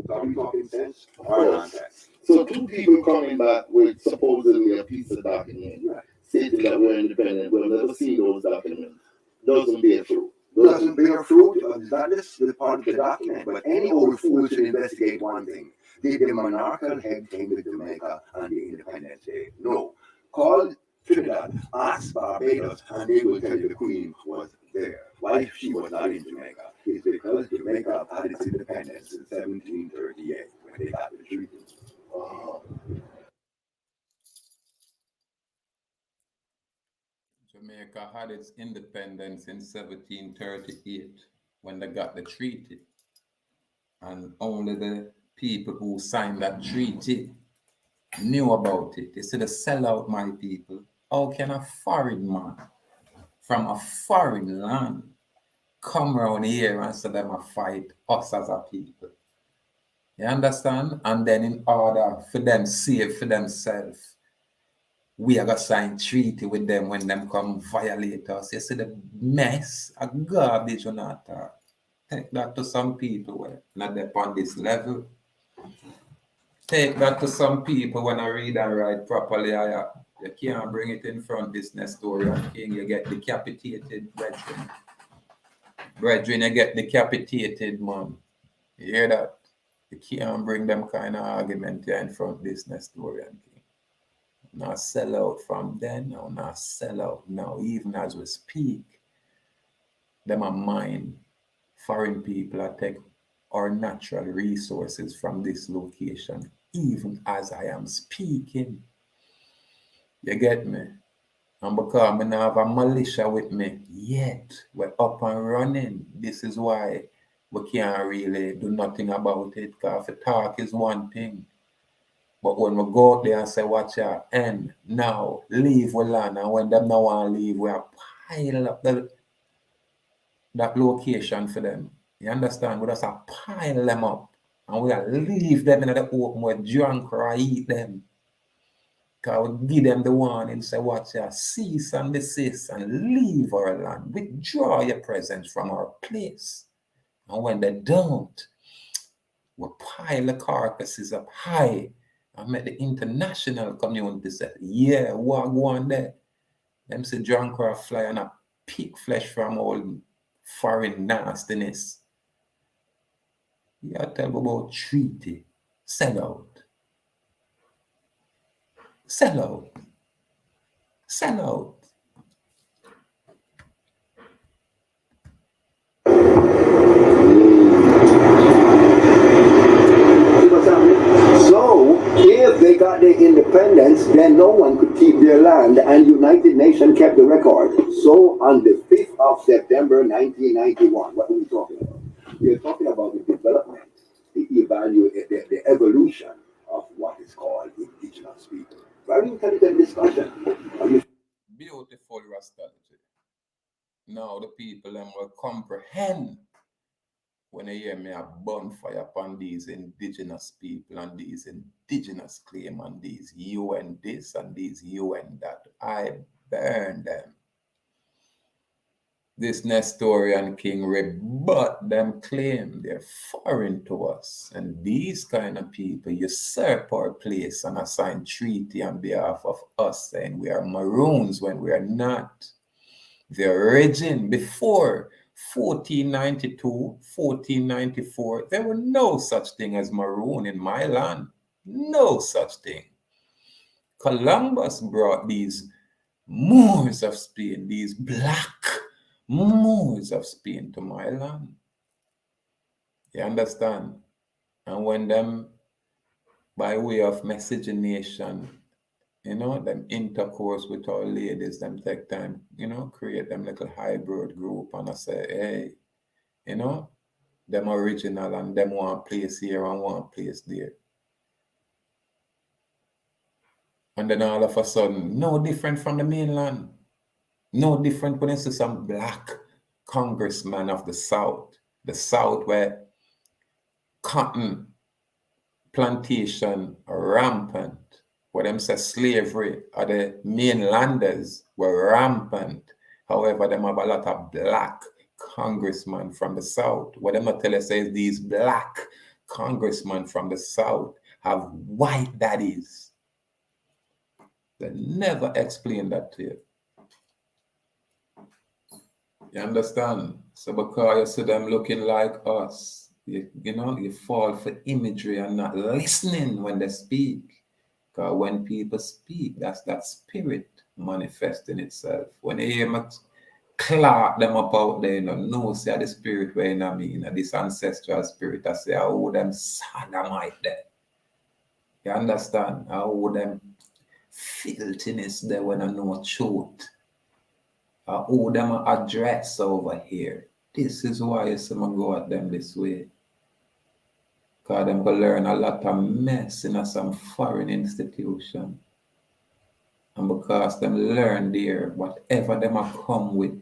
So are we talking sense or nonsense? So two people coming back with supposedly a piece of document stating that we're independent. We'll never see those documents. Doesn't bear fruit. Doesn't bear fruit. That is the part of the document. But any old fool should investigate one thing. Did the monarchical head came to Jamaica on the Independence Day? No. Call Trinidad, ask Barbados, and they will tell you the Queen was there. Why she was not in Jamaica? It's because Jamaica had its independence in 1738 when they got the treaty. Jamaica had its independence in 1738 when they got the treaty. And only the people who signed that treaty knew about it. They said, sell out my people. How can a foreign man from a foreign land come around here and say them a fight us as a people? You understand? And then in order for them save for themselves, we are going to sign treaty with them when them come violate us. You see the mess, a garbage on that. Take that to some people where not there on this level. Take that to some people when I read and write properly. You can't bring it in front this Nestorian king. You get decapitated, brethren. Brethren, you get decapitated, man. You hear that? You can't bring them kind of argument here in front this Nestorian king. Now sell out from then, now sell out now, even as we speak. them a mine. Foreign people are take our natural resources from this location, even as I am speaking. You get me? And because I don't have a militia with me yet, we're up and running. This is why we can't really do nothing about it. Because if talk is one thing, but when we go out there and say, watch out, and now leave we land, and when them now want to leave, we are pile up that location for them. You understand? We just pile them up, and we leave them in the open where drunk or eat them. Because we give them the warning, say, watch out, cease and desist and leave our land. Withdraw your presence from our place. And when they don't, we pile the carcasses up high and make the international community say, yeah, what go on there? Them say drunk or fly and a pick flesh from all foreign nastiness. You tell me about treaty. Sell out. Sell out. Sell out. So, if they got their independence, then no one could keep their land, and United Nations kept the record. So, on the 5th of September 1991, what are we talking about? We're talking about the development, the evolution of what is called indigenous people. Very intelligent discussion. Beautiful Rastology. Now the people them will comprehend when they hear me a bonfire upon these indigenous people and these indigenous claim and these UN this and these UN that. I burn them. This Nestorian king rebut them claim they're foreign to us. And these kind of people usurp our place and assign treaty on behalf of us, saying we are maroons when we are not. The origin before 1492, 1494, there were no such thing as maroon in my land. No such thing. Columbus brought these Moors of Spain, these black Moors of Spain to my land. You understand? And when them, by way of miscegenation, you know, them intercourse with our ladies, them take time, you know, create them little hybrid group, and I say, hey, you know, them original and them one place here and one place there. And then all of a sudden, no different from the mainland. No different when you see some black congressman of the South where cotton plantation rampant, where them say slavery or the mainlanders were rampant. However, them have a lot of black congressmen from the South. What them tell us is these black congressmen from the South have white daddies. They never explain that to you. You understand? So because you see them looking like us, you know, you fall for imagery and not listening when they speak. Because when people speak, that's that spirit manifesting itself. When you hear me clap them up out there, you know, see the spirit where you mean, this ancestral spirit, I say, oh, them sodomite there. You understand? Oh, them filthiness there when I know truth. Oh, them address over here. This is why you see me go at them this way. Because them go learn a lot of mess in some foreign institution. And because them learn there, whatever them come with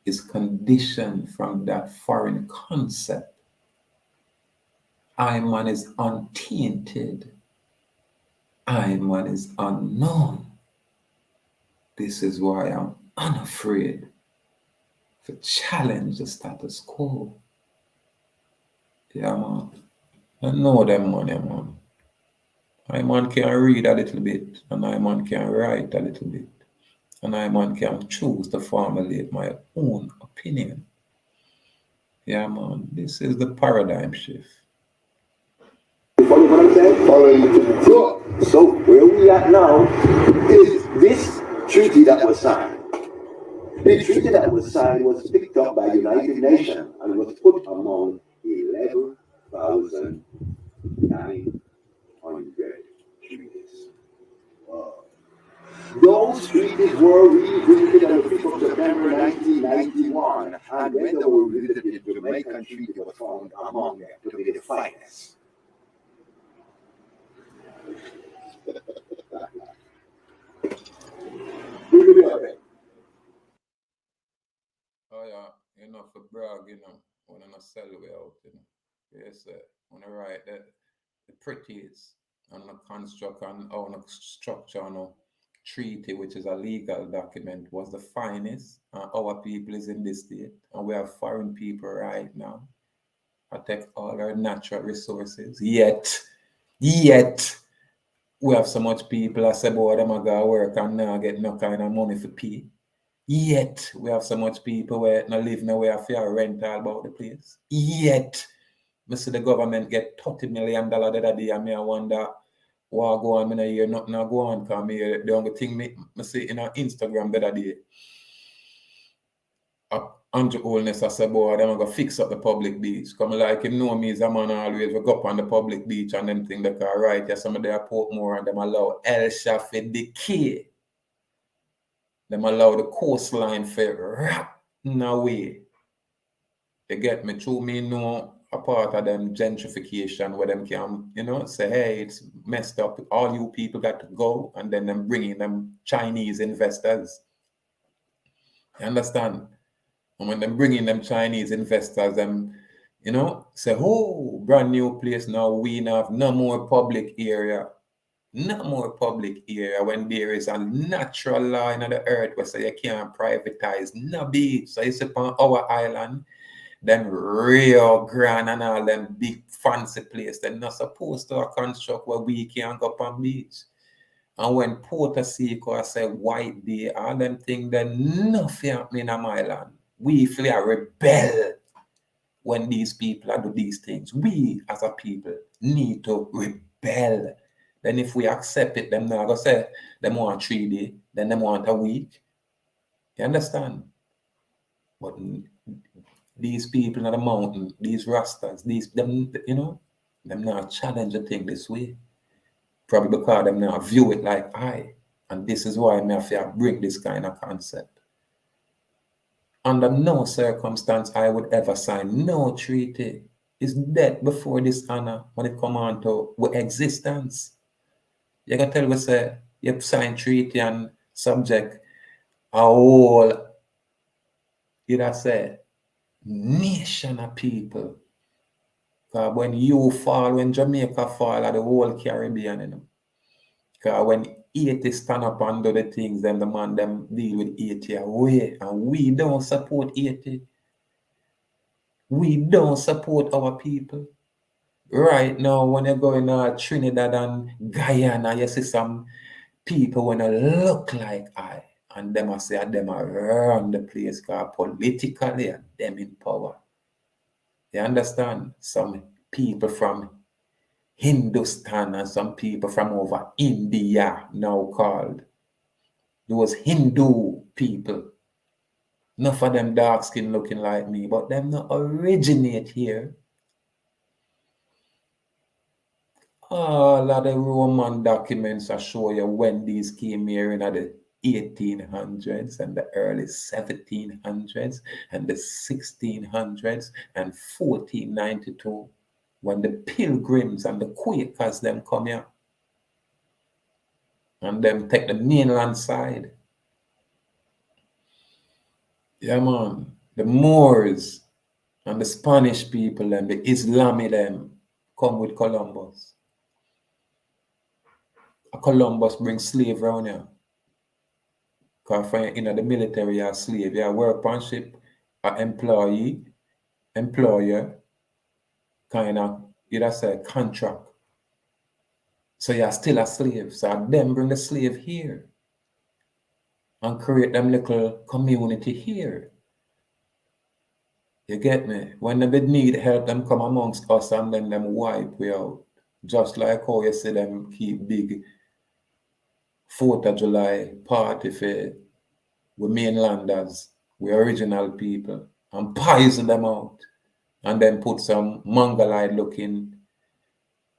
is conditioned from that foreign concept. I man is untainted. I man is unknown. This is why I'm unafraid to challenge the status quo. Yeah, man. I know them money, man. I man can read a little bit, and I man can write a little bit, and I man can choose to formulate my own opinion. Yeah, man. This is the paradigm shift. Follow what I'm saying? Following. So where we at now is this treaty that was signed. The treaty that was signed was picked up by United Nations and was put among 11,900 treaties. Those treaties were revisited on the 5th of September 1991, and when they were revisited, the Jamaican treaty was found among them to be the finest. Oh yeah, for brag, when I sell way out, Yes, when I write the treaties and the construct and our structure and treaty, which is a legal document, was the finest. And our people is in this state, and we have foreign people right now protect all our natural resources. Yet we have so much people that say, boy, them are going to work and now get no kind of money for pay. Yet we have so much people where not live nowhere for rent all about the place. Yet I see the government get $30 million the other day, and I wonder what go on. I hear nothing go on, because the only thing I see in our Instagram the other day, Andrew Holness, I said, boy, they're going to fix up the public beach. Come like him know me as a man always, we go up on the public beach and them thing that are right. Yeah, some of them Portmore and them allow El Shafi decay. Them allow the coastline for rap away. You get me? Through me know a part of them gentrification where them can, say, hey, it's messed up. All you people got to go, and then them bringing them Chinese investors. You understand? And when them bringing them Chinese investors, them, say, oh, brand new place now, we have no more public area. No more public area when there is a natural law in the earth where say you can't privatize no beach. So you see on our island, them Rio Grande and all them big fancy place, they're not supposed to construct where we can go up on beach. And when Puerto Rico say white day, all them things, then nothing happening on my land. We feel rebel when these people do these things. We as a people need to rebel. Then if we accept it, them not gonna say them want 3 days, then them want a week. You understand? But these people in the mountain, these Rastas, them not challenge the thing this way. Probably because them not view it like I. And this is why I have to bring this kind of concept. Under no circumstance I would ever sign no treaty. It's dead before this honor when it come on to existence. You can tell me say you sign treaty and subject a whole, say, nation of people. Because when you fall, when Jamaica fall, the whole Caribbean, Because when 80 stand up and do the things, then the man them deal with 80 away. And we don't support 80. We don't support our people. Right now, when you go in Trinidad and Guyana, you see some people when they look like I, and them say them are run the place because politically and them in power. You understand? Some people from Hindustan and some people from over India now called those Hindu people. Enough of them dark skin looking like me, but them not originate here. All of the Roman documents are show you when these came here in the 1800s and the early 1700s and the 1600s and 1492 when the Pilgrims and the Quakers them come here and them take the mainland side. Yeah, man. The Moors and the Spanish people and the Islami them come with Columbus. Columbus brings slave around here. Because in the military, you're a slave. You work on ship, an employee, employer, kind of, say contract. So you're still a slave. So them bring the slave here and create them little community here. You get me? When they need help, them come amongst us and then them wipe we out. Just like how you see them keep big 4th of July party for we mainlanders, we original people, and poison them out, and then put some mongoloid looking,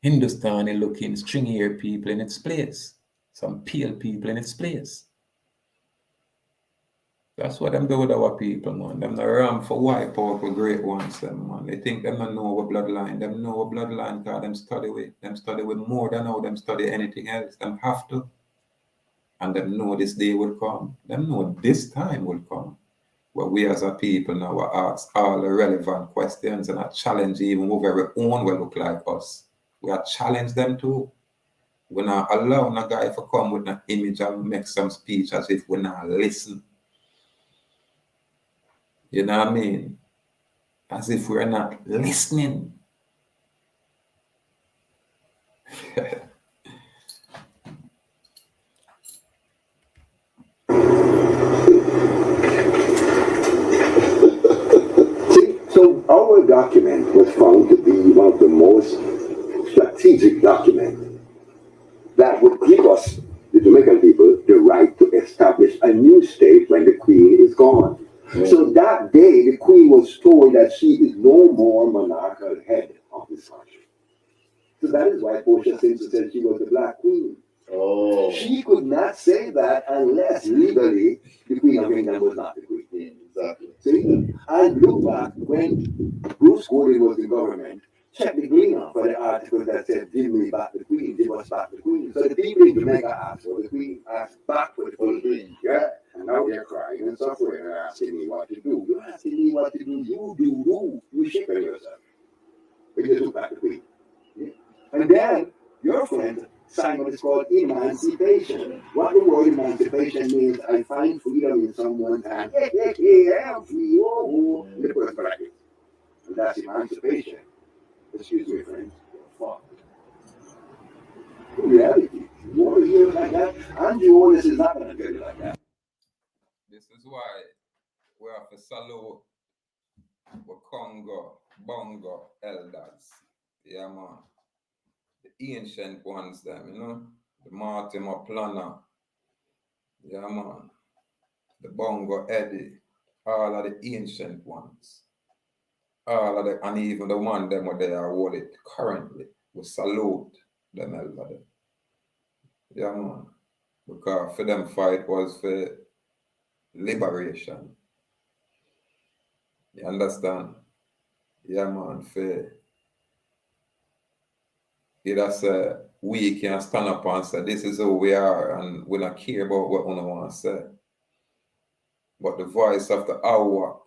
Hindustani looking, stringy hair people in its place, some pale people in its place. That's what them do with our people, man. Them not ram for wipe out with great ones, them, man. They think them not know our bloodline. Them know our bloodline because them study with. Them study with more than how them study anything else. Them have to. And them know this day will come. Them know this time will come. But we as a people now are asked all the relevant questions and I challenge even who very own will look like us. We are challenge them too. We're not allowing a guy to come with an image and make some speech as if we're not listening. You know what I mean? As if we're not listening. So our document was found to be one of the most strategic documents that would give us, the Jamaican people, the right to establish a new state when the Queen is gone. So that day, the Queen was told that she is no more monarchical head of this country. So that is why Portia Simpson said she was the Black Queen. Oh. She could not say that unless legally the Queen of England was not the Queen. Exactly. See? And look back when Bruce Gordon was in government, check the Gleaner for the article that said, give me back the Queen, give us back the Queen. So the people in Jamaica asked for the Queen, asked back for the Queen. Yeah? And now they're crying and suffering and asking me what to do. You're asking me what to do. You do. You shaker yourself. But you took back the Queen. Yeah? And then your friend signed what is called emancipation. What the word emancipation means, I find freedom in someone's hand. Hey, I'm free. Oh, in the first bracket. And that's emancipation. Excuse me, friends. Fuck. In reality, you want to hear it like that? Andrew, this is not going to get it like that. This is why we have to salute the Congo, Bongo elders. Yeah, man. The ancient ones, them, you know, the Mortimer Planner. Yeah, man. The Bongo Eddie. All of the ancient ones. All of the, and even the one them where they are awarded currently. We salute them elder. Yeah, man. Because for them fight was for liberation. You understand? Yeah, man. For it say we can stand up and say this is who we are and we don't care about what we want to say. But the voice of the ahuuakh,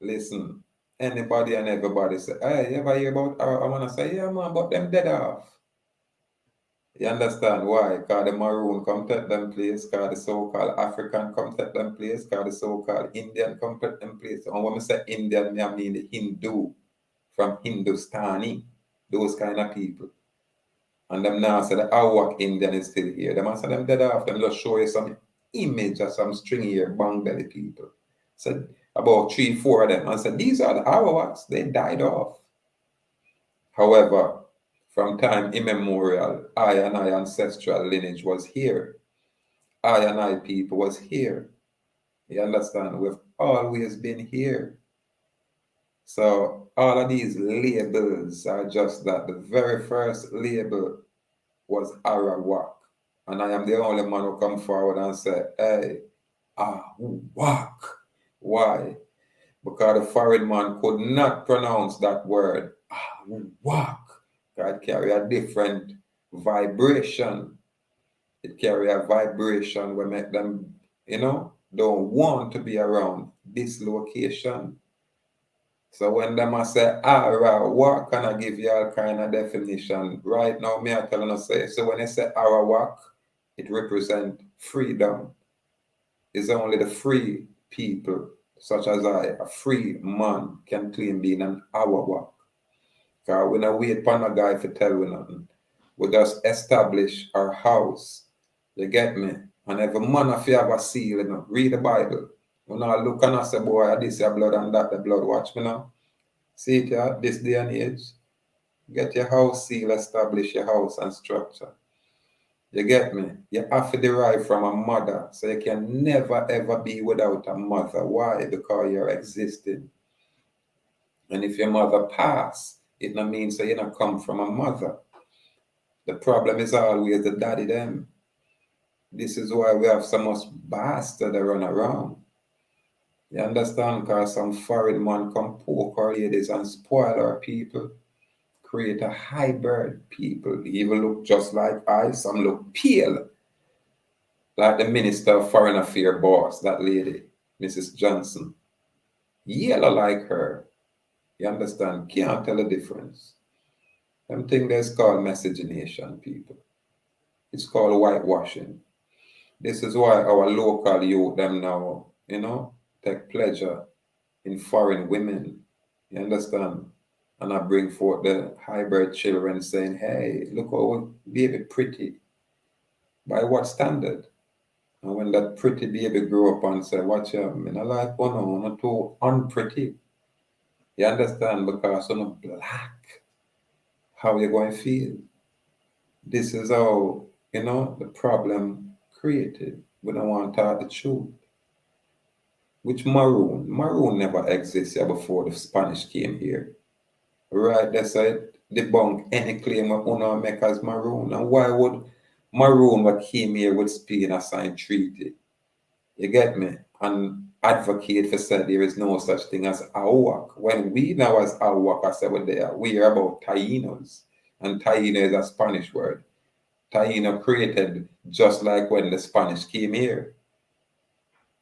listen, anybody and everybody say, hey, you ever hear about I want to say, yeah, man, but them dead off. You understand why? Because the maroon come take them place, because the so-called African come take them place, because the so-called Indian come take them place. And when I say Indian, I mean the Hindu, from Hindustani, those kind of people. And them now say the ahuuakh Indian is still here. Them say them dead off, them just show you some image of some stringy hair bang belly people. So about 3-4 of them and said these are the ahuuakhs, they died off. However, from time immemorial, I and I ancestral lineage was here. I and I people was here. You understand? We've always been here. So all of these labels are just that. The very first label was ahuuakh. And I am the only man who come forward and say, hey, ahuuakh. Why? Because the foreign man could not pronounce that word, ahuuakh. It carry a different vibration. It carry a vibration where make them, you know, don't want to be around this location. So when them say, ahuuakh, can I give you all kind of definition? Right now, me I telling you say, so when they say ahuuakh, it represents freedom. It's only the free people, such as I, a free man, can claim being an ahuuakh. Because we don't wait for a guy to tell we nothing. We just establish our house. You get me? And every man if you have a seal, you know, read the Bible. You know, look and I say, boy, this your blood and that the blood. Watch me now. See it here, this day and age. Get your house seal, establish your house and structure. You get me? You have to derive from a mother. So you can never ever be without a mother. Why? Because you're existing. And if your mother pass, it not means that you not come from a mother. The problem is always the daddy them. This is why we have so much bastard that run around. You understand? Because some foreign man come poke our ladies and spoil our people. Create a hybrid people. Even look just like I, some look pale. Like the Minister of Foreign Affairs boss, that lady, Mrs. Johnson. Yellow like her. You understand? Can't tell the difference. Them thing that's called miscegenation, people. It's called whitewashing. This is why our local youth, them now, take pleasure in foreign women. You understand? And I bring forth the hybrid children saying, hey, look how baby pretty. By what standard? And when that pretty baby grow up and say, watch out, I like, oh no, not too unpretty. You understand? Because you're not black. How you going to feel? This is how, the problem created. We don't want to talk the truth. Which maroon? Maroon never existed before the Spanish came here. Right, they said debunk any claim of Uno make as maroon. And why would maroon what came here with Spain a signed treaty? You get me? And advocate for said there is no such thing as ahuuak. When we now as ahuuak, I said we are about Tainos. And Taino is a Spanish word. Taino created just like when the Spanish came here.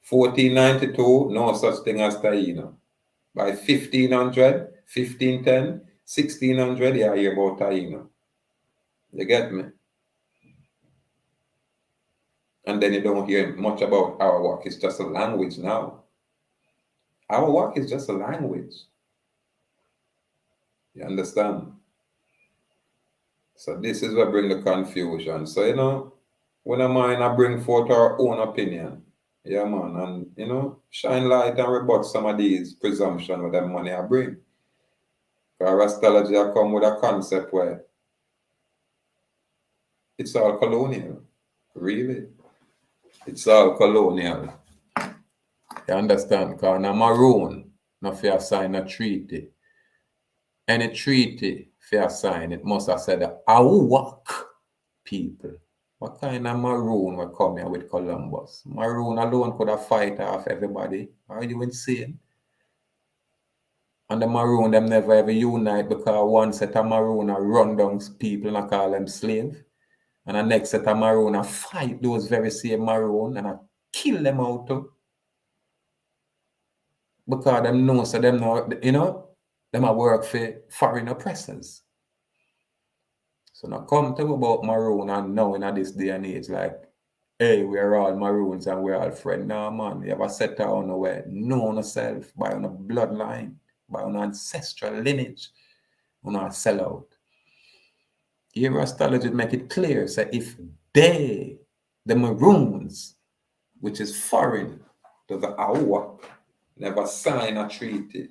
1492, no such thing as Taino. By 1500, 1510, 1600, you hear about Taino. You get me? And then you don't hear much about our work. It's just a language now. Our work is just a language. You understand? So this is what bring the confusion. So, when a mind I bring forth our own opinion. Yeah, man. And, shine light and rebut some of these presumptions with the money I bring. Because Rastology I come with a concept where it's all colonial. Really? It's all colonial. You understand? Because now maroon, not fair sign a treaty. Any treaty fair sign, it must have said ahuuak people. What kind of maroon will come here with Columbus? Maroon alone could have fight off everybody. Are you insane? And the maroon them never ever unite because one set of maroon are run down people and I call them slave. And the next set of maroon are fight those very same maroon and I kill them out too. Because them know so them know, them are work for foreign oppressors. So now come to about maroon and now in this day and age, like, hey, we're all maroons and we're all friends. No, man, you have a set on the way, know yourself by on a bloodline, by on ancestral lineage, on a sellout. Here, Rastology make it clear, say if they, the maroons, which is foreign to the ahuuak, never sign a treaty,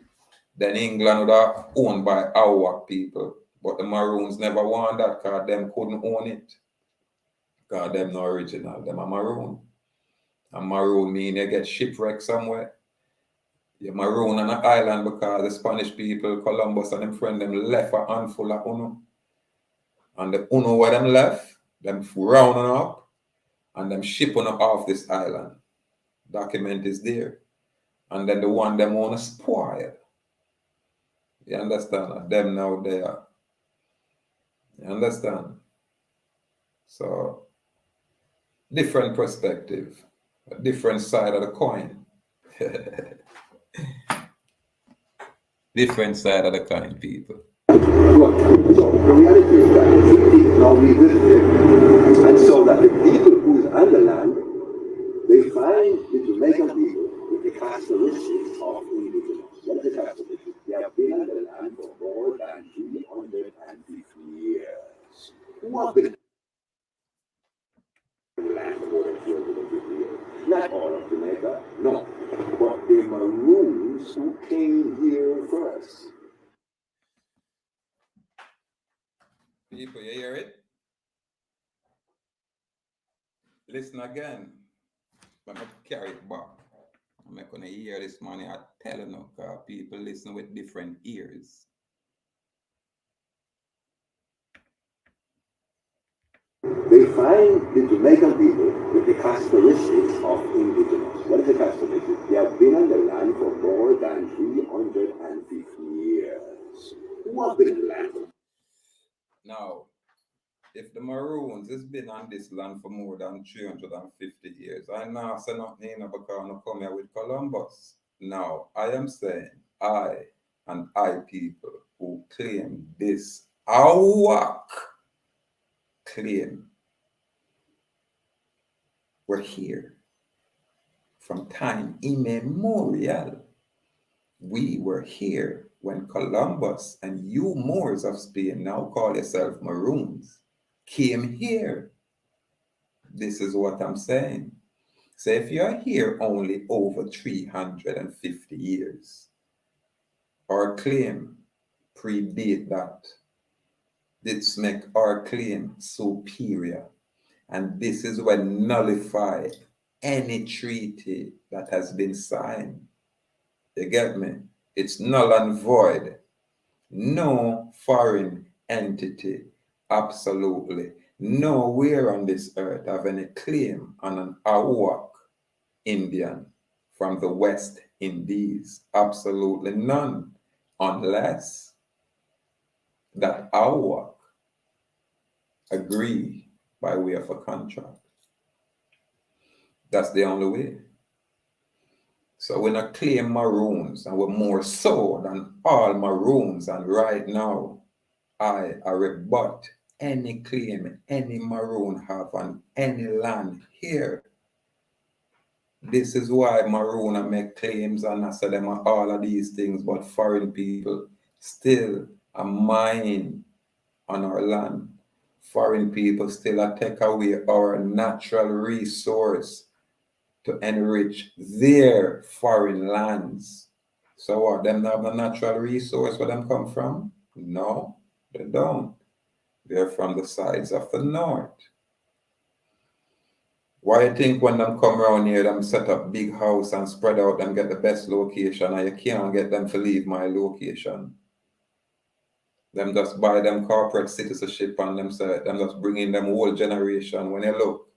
then England would have owned by ahuuak people. But the maroons never want that because them couldn't own it. Because them no original, them are maroon. And maroon mean you get shipwrecked somewhere. You're maroon on an island because the Spanish people, Columbus and them friend, them left a handful of Uno. And the Uno where them left, them rounding up and them shipping off this island. Document is there. And then the one them want to spoil. You understand? Them now there. You understand? So, different perspective, a different side of the coin. Different side of the coin, people. So the reality is that the treaty now revisited, and so that the people who is on the land, they find the Jamaican people with the characteristics of indigenous. What is the characteristics? They have been on the land for more than 350 years. Who have been on the land for more than 350 years? Not all of Jamaica, no. But the maroons who came here first. People, you hear it? Listen again. Let me carry it back. I'm not gonna hear this money. I tell you no, because people listen with different ears. They find the Jamaican people with the characteristics of indigenous. What is the characteristics? They have been on the land for more than 350 years. Who have been on the land? Now, if the Maroons has been on this land for more than 350 years, I now say nothing because I come here with Columbus. Now, I am saying I and I people who claim this ahuuak claim were here from time immemorial. We were here when Columbus and you Moors of Spain, now call yourself Maroons, came here. This is what I'm saying. So if you're here only over 350 years, our claim predate that. This make our claim superior. And this is what nullify any treaty that has been signed. You get me? It's null and void. No foreign entity, absolutely nowhere on this earth have any claim on an ahuuak Indian from the West Indies. Absolutely none, unless that ahuuak agree by way of a contract. That's the only way. So we're not claim maroons, and we're more so than all maroons. And right now, I rebut any claim any maroon have on any land here. This is why maroon make claims and I say them all of these things, but foreign people still a mine on our land. Foreign people still take away our natural resource to enrich their foreign lands. So what, them have a natural resource where them come from? No, they don't. They're from the sides of the north. Why you think when them come around here, them set up big house and spread out and get the best location, and you can't get them to leave my location? Them just buy them corporate citizenship and them say, them just bring in them whole generation. When you look,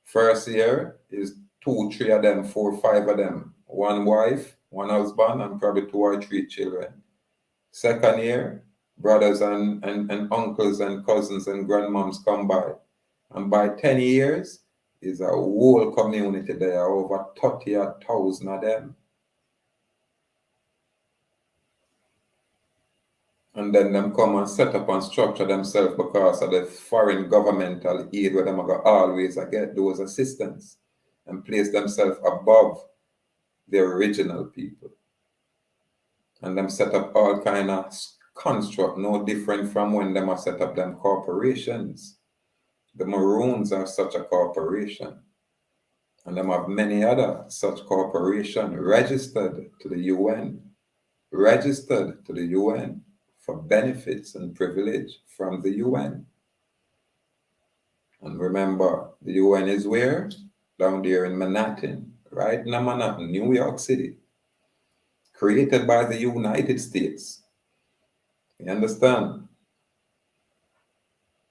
first year is 2, 3 of them, 4, 5 of them. One wife, one husband, and probably 2 or 3 children. Second year, brothers and uncles and cousins and grandmoms come by. And by 10 years, is a whole community there, over 30,000 of them. And then them come and set up and structure themselves because of the foreign governmental aid where them are always get those assistance and place themselves above the original people. And them set up all kind of construct, no different from when them are set up them corporations. The Maroons are such a corporation. And them have many other such corporations registered to the UN. Registered to the UN for benefits and privilege from the UN. And remember, the UN is where? Down there in Manhattan, right in Manhattan, New York City. Created by the United States. You understand?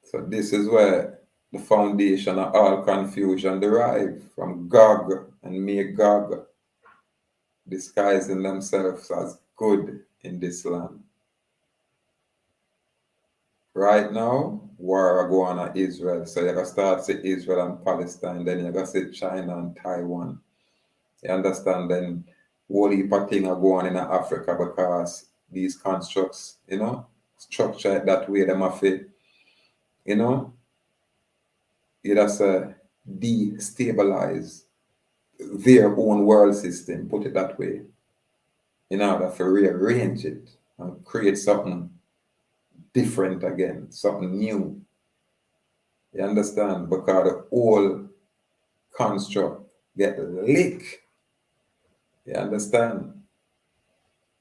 So this is where the foundation of all confusion derives from Gog and Magog, disguising themselves as good in this land. Right now, war going on Israel. So you're going to start say Israel and Palestine, then you're going to say China and Taiwan. You understand? Then whole heap of things are going in Africa because these constructs, structure it that way, them have it, it has to destabilize their own world system, put it that way, in order to rearrange it and create something different again, something new. You understand? Because the whole construct get licked. You understand?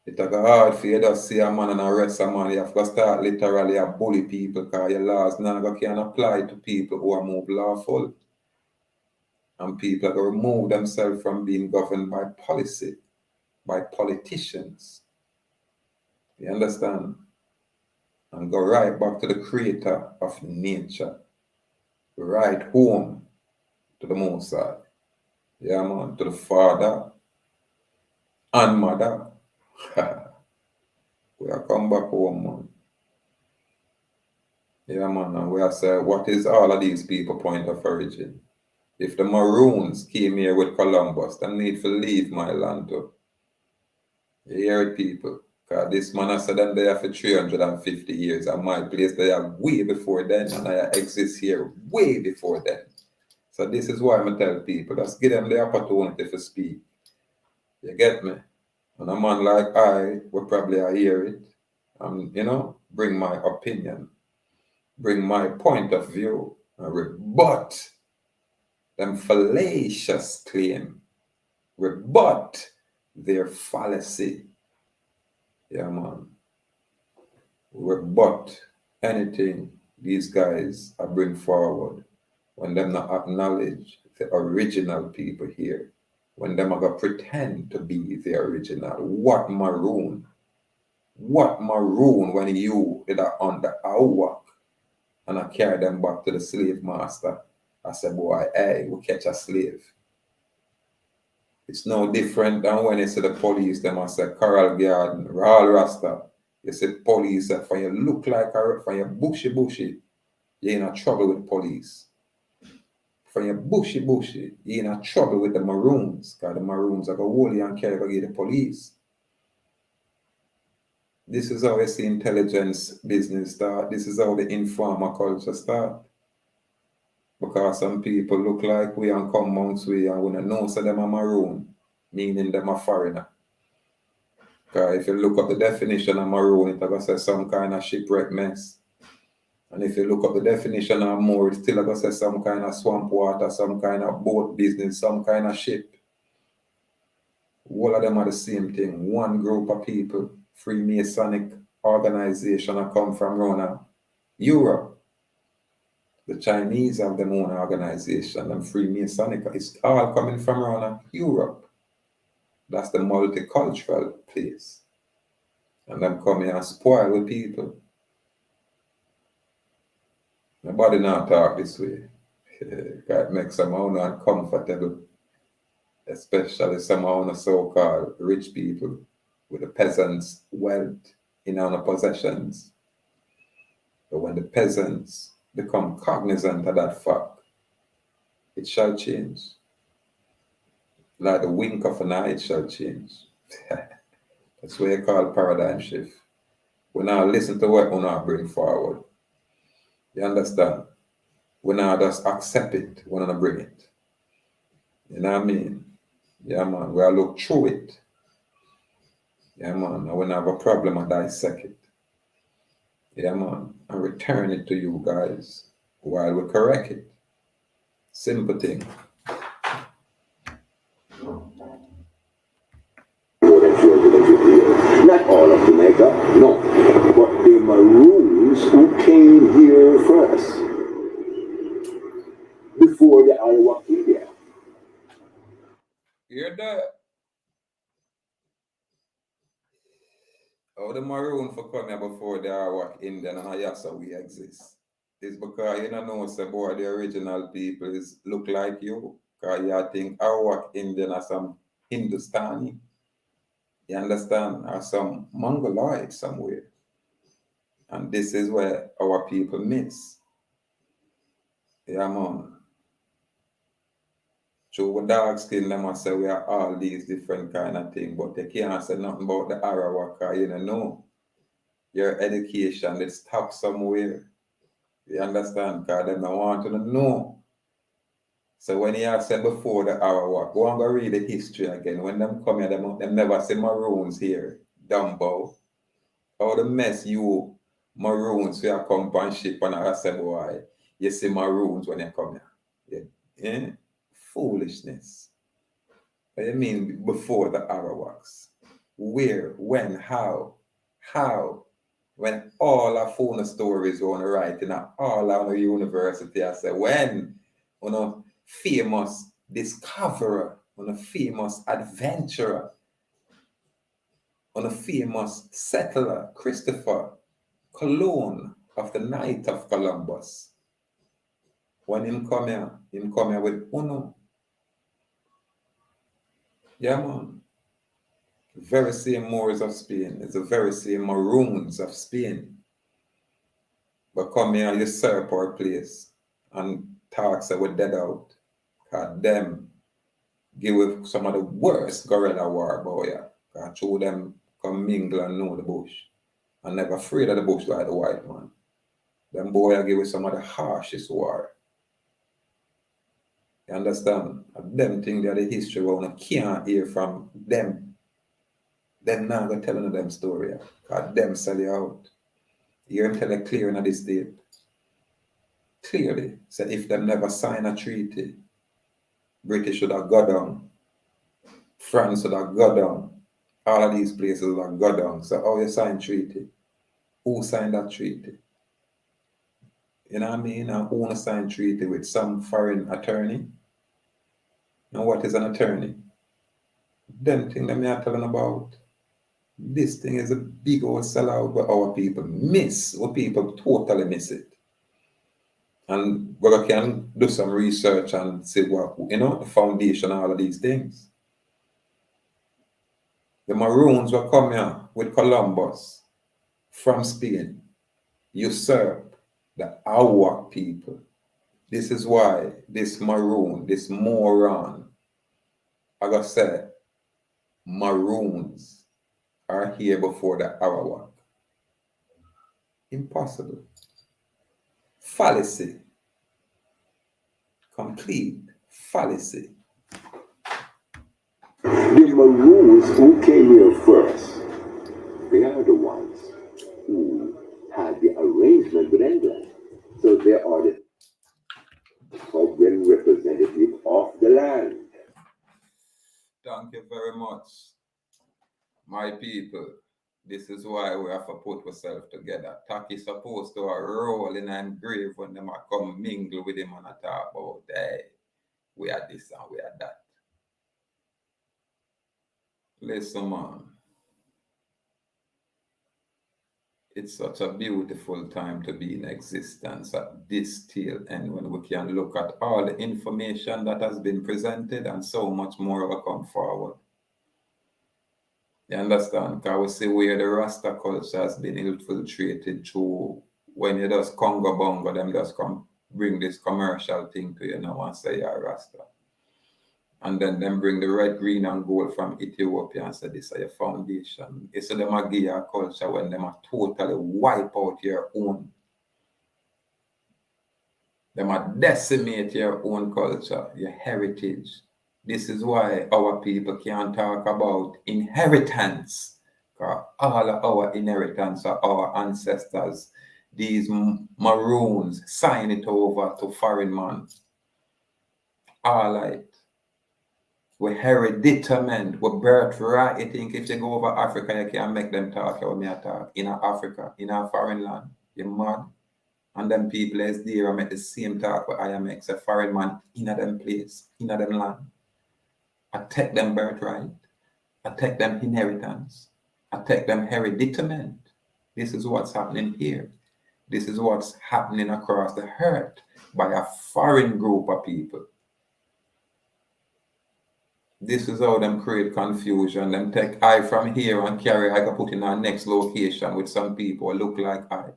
It's hard for you to see a man and arrest a man. You have to start literally a bully people because your laws now can apply to people who are more lawful. And people are going to remove themselves from being governed by policy, by politicians. You understand? And go right back to the creator of nature. Right home to the Most High. Yeah, man. To the father and mother. We are come back home, man. Yeah, man. And we are say, what is all of these people point of origin? If the maroons came here with Columbus, they need to leave my land too. You hear it, people? Because this man has said them there for 350 years, and my place they are way before then, and I exist here way before then. So this is why I tell people, just give them the opportunity to speak. You get me? And a man like I will probably hear it and, bring my opinion, bring my point of view, and rebut them fallacious claim, rebut their fallacy. Yeah, man. Rebut anything these guys are bring forward when them not acknowledge the original people here, when them are gonna pretend to be the original. What maroon? What maroon when you did on the ahuuakh and I carry them back to the slave master? I said, boy, hey, we catch a slave. It's no different than when you see the police, them I say, Coral Garden, Raw Rasta. You see police, for you look like a, for you bushy, you're in trouble with police. For your bushy, you're in trouble with the maroons, because the maroons are going to hold you and carry you to the police. This is how you see intelligence business start. This is how the informal culture start. Because some people look like we and come amongst we and we know so them are maroon, meaning them are foreigner. Because if you look up the definition of maroon, it's going to say some kind of shipwreck mess. And if you look up the definition of moor, it's still going to say some kind of swamp water, some kind of boat business, some kind of ship. All of them are the same thing. One group of people, Freemasonic organization that come from around Europe. The Chinese have their own organization, and Freemasonic is all coming from around Europe. That's the multicultural place. And them come here and spoil with people. Nobody not talk this way. It makes some uncomfortable, especially some of the so-called rich people with the peasants' wealth in our possessions. But when the peasants become cognizant of that fact, it shall change. Like the wink of an eye, it shall change. That's what you call paradigm shift. We now listen to what we now bring forward. You understand? We now just accept it, we now bring it. You know what I mean? Yeah, man. We look through it. Yeah, man. And when I have a problem, I dissect it. Yeah, man. And return it to you guys while we correct it. Simple thing. Not all of Jamaica, no. But the maroons who came here first. Before the Arawak India. Hear that? Oh, the maroon for coming before the Arawak Indian and Ayasa we exist. It's because you don't know, say, boy, the original people look like you. Because you think Arawak Indian are some Hindustani. You understand? Or some Mongoloid somewhere. And this is where our people miss. Yeah, man. So with dark skin, them must say we are all these different kind of things, but they can't say nothing about the Arawak, you know. Your education, it stops somewhere. You understand? Because they don't want to know. So when you have said before the Arawak, go and go read the history again. When them come here, them never say maroons here. Dumbo. How the mess you maroons who are come on ship and I say, boy, you see maroons when you come here. Yeah? Foolishness. What do you mean before the Arawaks? Where, when, how? How? When all our phone stories on the right in all our university, I say, when famous discoverer, on a famous adventurer, on a famous settler, Christopher Colon of the Night of Columbus. When him come here with Uno. Yeah, man. Very same Moors of Spain. It's the very same Maroons of Spain. But come here and usurp our place and talk say we're dead out. Cause them give with some of the worst guerrilla war about here. Cause show them come mingle and know the bush. And never afraid of the bush like the white man. Them boy give with some of the harshest war. You understand? And them think that the history we can't hear from them. Them not gonna tell another them story. Cause them sell you out. You hear him tell it clear in this state. Clearly, say if them never sign a treaty, British should have got down, France should have got down, all of these places would have got down. So how you sign treaty? Who signed that treaty? You know what I mean? And who signed treaty with some foreign attorney? And what is an attorney? Them thing that me are telling about. This thing is a big old sellout where our people miss. Our people totally miss it. And we can do some research and see what, the foundation of all of these things. The Maroons will come here with Columbus from Spain, usurp the Ahuuak people. This is why this Maroon, this moron, I gotta say, Maroons are here before the Ahuuak. Impossible. Fallacy. Complete fallacy. The Maroons who came here first, they are the ones who had the arrangement with England. So they are the sovereign representative of the land. Thank you very much, my people. This is why we have to put ourselves together. Taki supposed to roll in a grave when them come mingle with him and talk about, hey, we are this and we are that. Listen, man. It's such a beautiful time to be in existence at this tail end when we can look at all the information that has been presented and so much more will come forward. You understand? Because we see where the Rasta culture has been infiltrated through when you just Congo Bongo, them just come bring this commercial thing to you now and say you're Rasta. And then them bring the red, green, and gold from Ethiopia and say this is your foundation. It's them a give your culture when them a totally wipe out your own. Them a decimate your own culture, your heritage. This is why our people can't talk about inheritance. Because all of our inheritance are our ancestors. These Maroons sign it over to foreign man. All right. We're hereditament, we're birthright. You think if you go over Africa, you can make them talk how me talk. In Africa, in a foreign land, you're mad. And them people is there make the same talk what I make. A foreign man in a them place, in a them land. I take them birthright. I take them inheritance. I take them hereditament. This is what's happening here. This is what's happening across the earth by a foreign group of people. This is how them create confusion. Them take I from here and carry I can put in our next location with some people who look like I.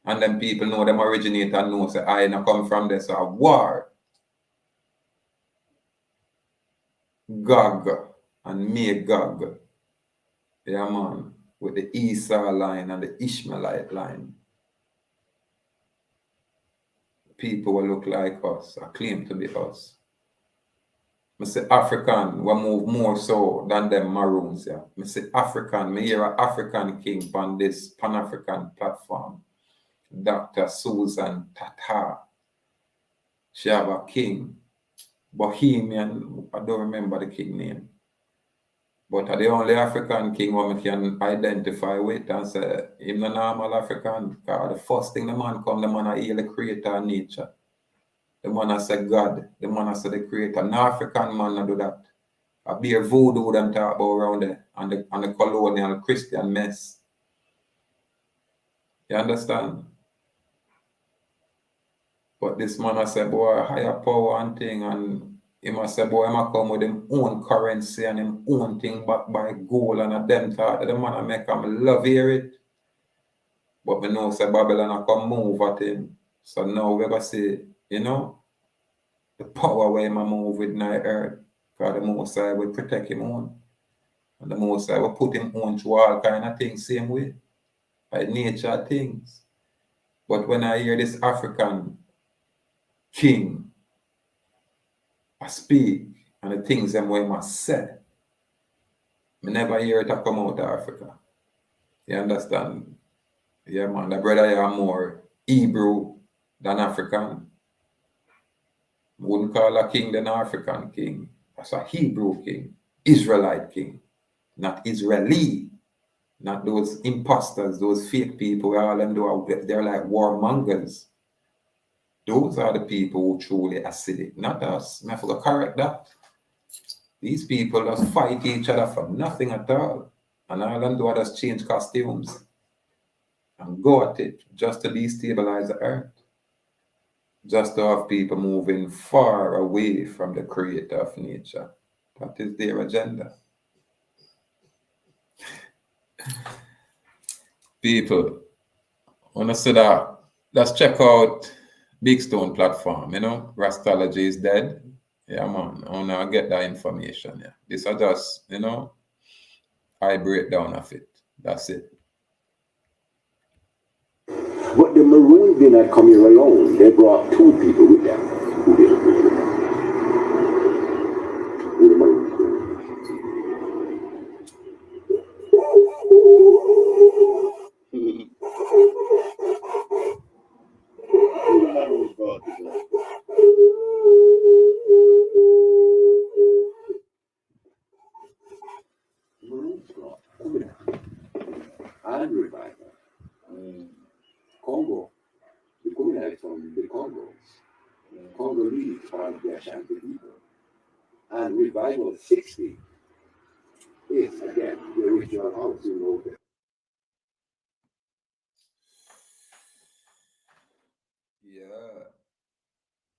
And then people know them originate and know say I not come from this a war. Gog and Magog. Yeah, man. With the Esau line and the Ishmaelite line. People will look like us or claim to be us. I say African, we move more so than them Maroons. Yeah. I say African, I hear an African king on this Pan-African platform. Dr. Susan Tata. She have a king. Bohemian, I don't remember the king name. But the only African king one can identify with and say, him the normal African. Because the first thing the man come, the man is the creator of nature. The man I say God, the man I say the creator. An African man I do that. A beer voodoo them talk about around there and the colonial Christian mess. You understand? But this man I say, boy, higher power and thing, and he must say, boy, he must come with him own currency and him own thing backed by gold and a them thought that the man I make him love hear it. But we know say Babylon I come move at him. So now we gonna see, you know, the power where he move with night earth. Because the Most High will protect him on. And the Most High will put him on to all kind of things same way. By nature things. But when I hear this African king I speak and the things them way must say, I never hear it come out of Africa. You understand? Yeah, man, the brother here are more Hebrew than African. Wouldn't call a king an African king. That's a Hebrew king, Israelite king, not Israeli, not those imposters, those fake people. All them do, they're like warmongers. Those are the people who truly acidic, not us. I have to correct that. These people just fight each other for nothing at all. And all them do is just change costumes and go at it just to destabilize the earth. Just to have people moving far away from the creator of nature. That is their agenda. People, when I say that, let's check out Big Stone platform, you know, Rastology is dead. Yeah, man, I wanna get that information. Yeah, this are just, you know, I breakdown of it. That's it. But the maroons did not come here alone. They brought two people with them who did agree with them. Who the maroons were. Maroons brought and revival. Congo, the Colonial from the Congos. Congolese from the Ashanti people. And revival 60 is again the original house in Open. Yeah.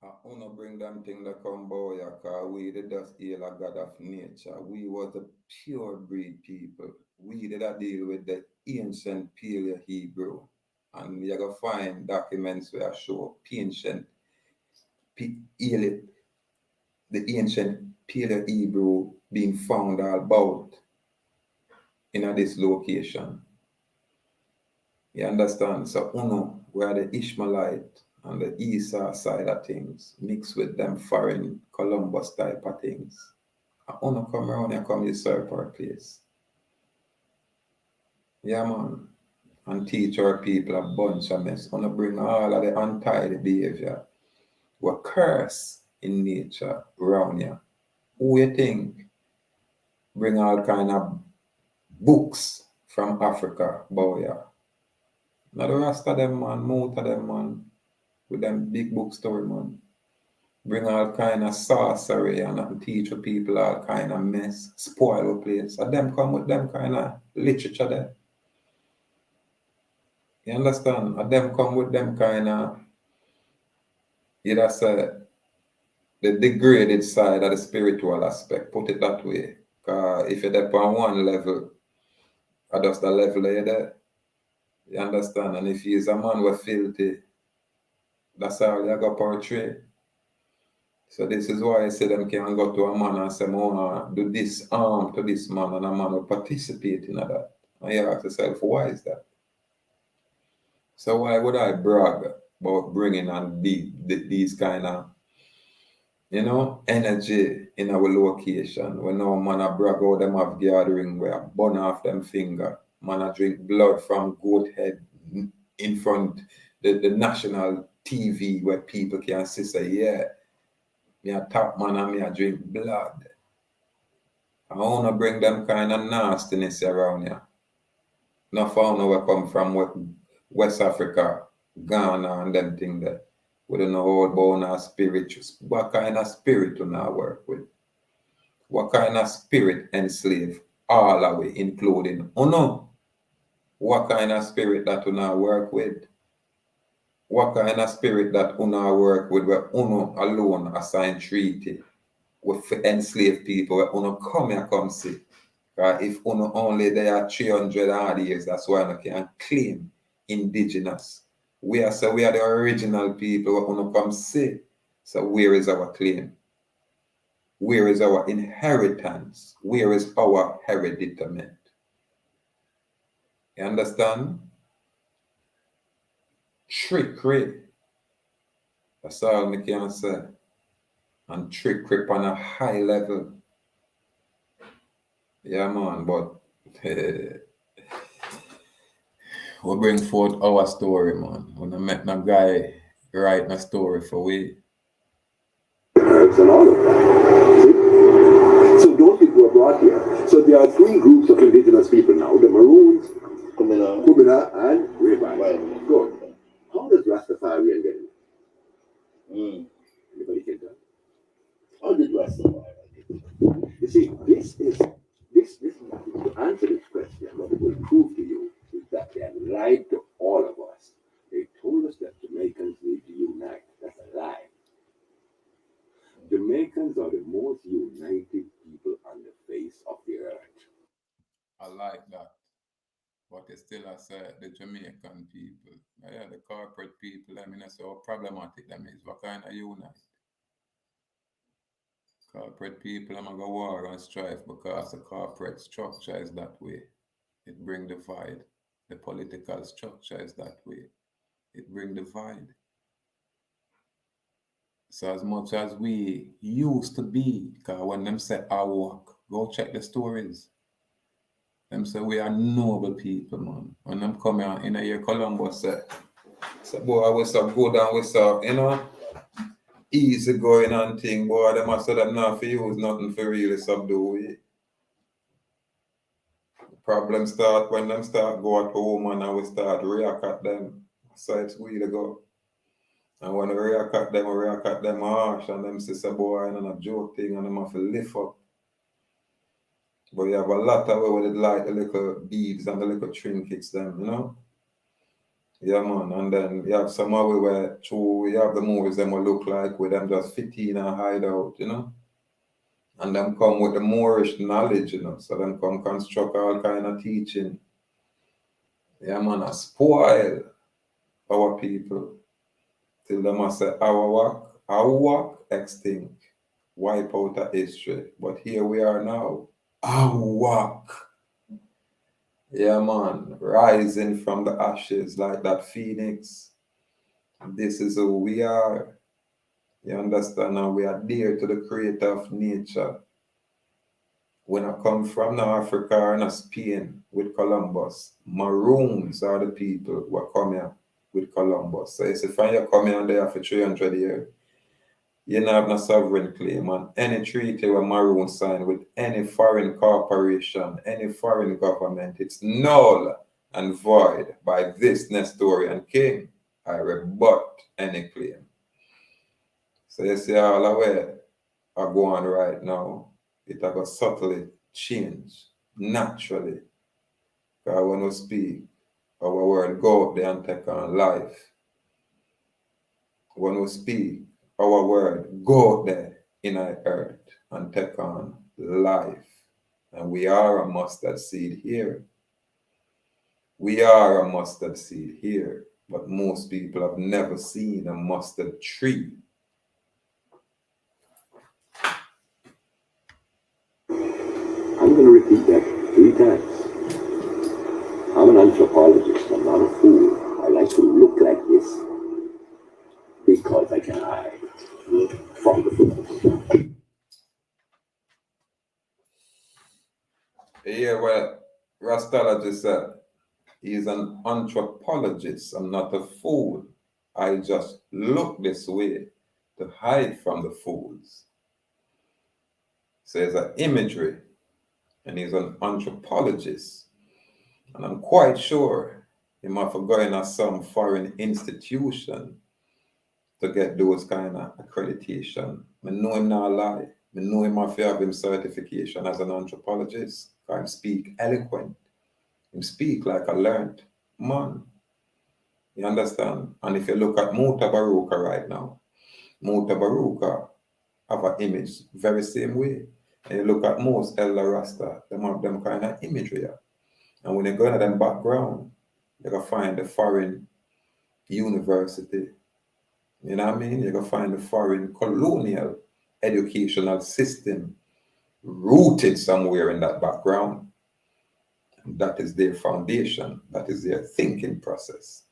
I wanna bring them thing that come boy, cause we did just heal a God of nature. We was the pure breed people. We did a deal with the ancient Paleo Hebrew. And you're gonna find documents where show ancient the ancient Paleo Hebrew being found all about in this location. You understand? So where the Ishmaelite and the Esau side of things mixed with them foreign Columbus type of things. I wanna come around and come usurp our place. Yeah, man. And teach our people a bunch of mess. Wanna bring all of the untidy behavior. We curse in nature around here. Who you think bring all kind of books from Africa, boy? Now the rest of them, man, most of them, man, with them big bookstore, man. Bring all kind of sorcery and teach people all kind of mess, spoil the place. And them come with them kind of literature there. You understand? And them come with them kind of, you just say, the degraded side of the spiritual aspect, put it that way. Because if you're on one level, or just the level you're there, you understand? And if he's a man with filthy, that's all you got portray. So this is why I say them can go to a man and say, do this harm to this man, and a man will participate in that. And you ask yourself, why is that? So why would I brag about bringing on these kind of, you know, energy in our location? When no man a brag out them have gathering where I burn off them finger, man a drink blood from goat head in front the national TV where people can see say, yeah, me a top man and me a drink blood. I want to bring them kind of nastiness around here. Not found where come from West Africa, Ghana and them thing there. We don't know about our spirit. What kind of spirit do not work with? What kind of spirit enslave all of we, including Uno? What kind of spirit that do not work with? What kind of spirit that Uno work with where Uno alone assign treaty with enslaved people where Uno come here come see? If Uno only there 300 odd years, that's why Uno can claim indigenous. We are the original people where Uno come see. So where is our claim? Where is our inheritance? Where is our hereditament? You understand? Trickery. That's all I can say. And trickery on a high level. Yeah, man, but we bring forth our story, man. When I met a guy writing a story for we. Herbs and all of that. See? So those people are brought here. So there are three groups of indigenous people now: the Maroons, Kumina, and Refuting. Good. How does Rastafarian get in? Anybody can tell? How did Rastafarian get in? You see, this to answer this question, what it will prove to you is that they have lied to all of us. They told us that Jamaicans need to unite. That's a lie. Jamaicans are the most united people on the face of the earth. I like that. But it's still, I said, the Jamaican people. Yeah, the corporate people, I mean, I say how problematic them is. What kind of unite? Corporate people, I'm going to go war and strife because the corporate structure is that way. It bring divide. The political structure is that way. It bring divide. So as much as we used to be, because when them say ahuuakh, go check the stories. Them say we are noble people, man. When them come here in a year, Columbus say boy, we so good and we so, easy going and thing, boy, them say them not for use nothing for really subdue we. Problem start when them start go at home and we start react at them. So it's really go. And when we react at them harsh and them say boy, and a joke thing and them have to lift up. But you have a lot of way with like the little beads and the little trinkets them, Yeah, man. And then you have some other where you have the movies them will look like with them just fit in and hide out, And them come with the Moorish knowledge, So them come construct all kind of teaching. Yeah, man, I spoil our people. Till them must say ahuuakh extinct. Wipe out the history. But here we are now. Ahuuakh. Yeah, man, rising from the ashes like that phoenix. This is who we are. You understand? Now we are dear to the creator of nature. When I come from Africa and Spain with Columbus, maroons are the people who come here with Columbus. So if you come here there for 300 years, you don't have no sovereign claim on any treaty where Maroon signed with any foreign corporation, any foreign government. It's null and void by this Nestorian king. I rebut any claim. So you see all the way are going right now. It will subtly change naturally. Because when we speak, our word go out there and take on life. When we speak, our word go out there in our earth and take on life. And we are a mustard seed here. We are a mustard seed here. But most people have never seen a mustard tree. I'm going to repeat that 3 times. I'm an anthropologist. I'm not a fool. I like to look like this because I can hide from the fool. Yeah, well, Rastology said, he's an anthropologist. I'm not a fool. I just look this way to hide from the fools. So there's an imagery, and he's an anthropologist. And I'm quite sure he might have gone to some foreign institution to get those kind of accreditation. I know him not lie. I know him if he have him certification as an anthropologist. He speak eloquent. He speak like a learned man. You understand? And if you look at Mutabaruka right now, Mutabaruka have an image very same way. And you look at most Elder Rasta, them have them kind of imagery. Here. And when you go into them background, you can find the foreign university. You know what I mean? You can find the foreign colonial educational system rooted somewhere in that background. And that is their foundation. That is their thinking process.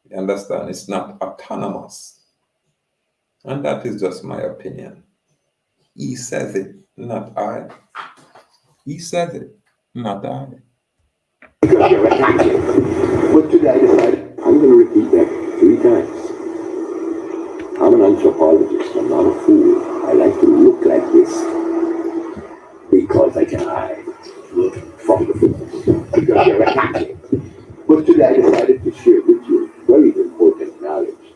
You understand? It's not autonomous. And that is just my opinion. He says it, not I. He says it, not I. Because you're attacking. But today I decided I'm going to repeat that 3 times. I'm an anthropologist. I'm not a fool. I like to look like this because I can hide from the fool. Because you're attacking. But today I decided to share with you very important knowledge.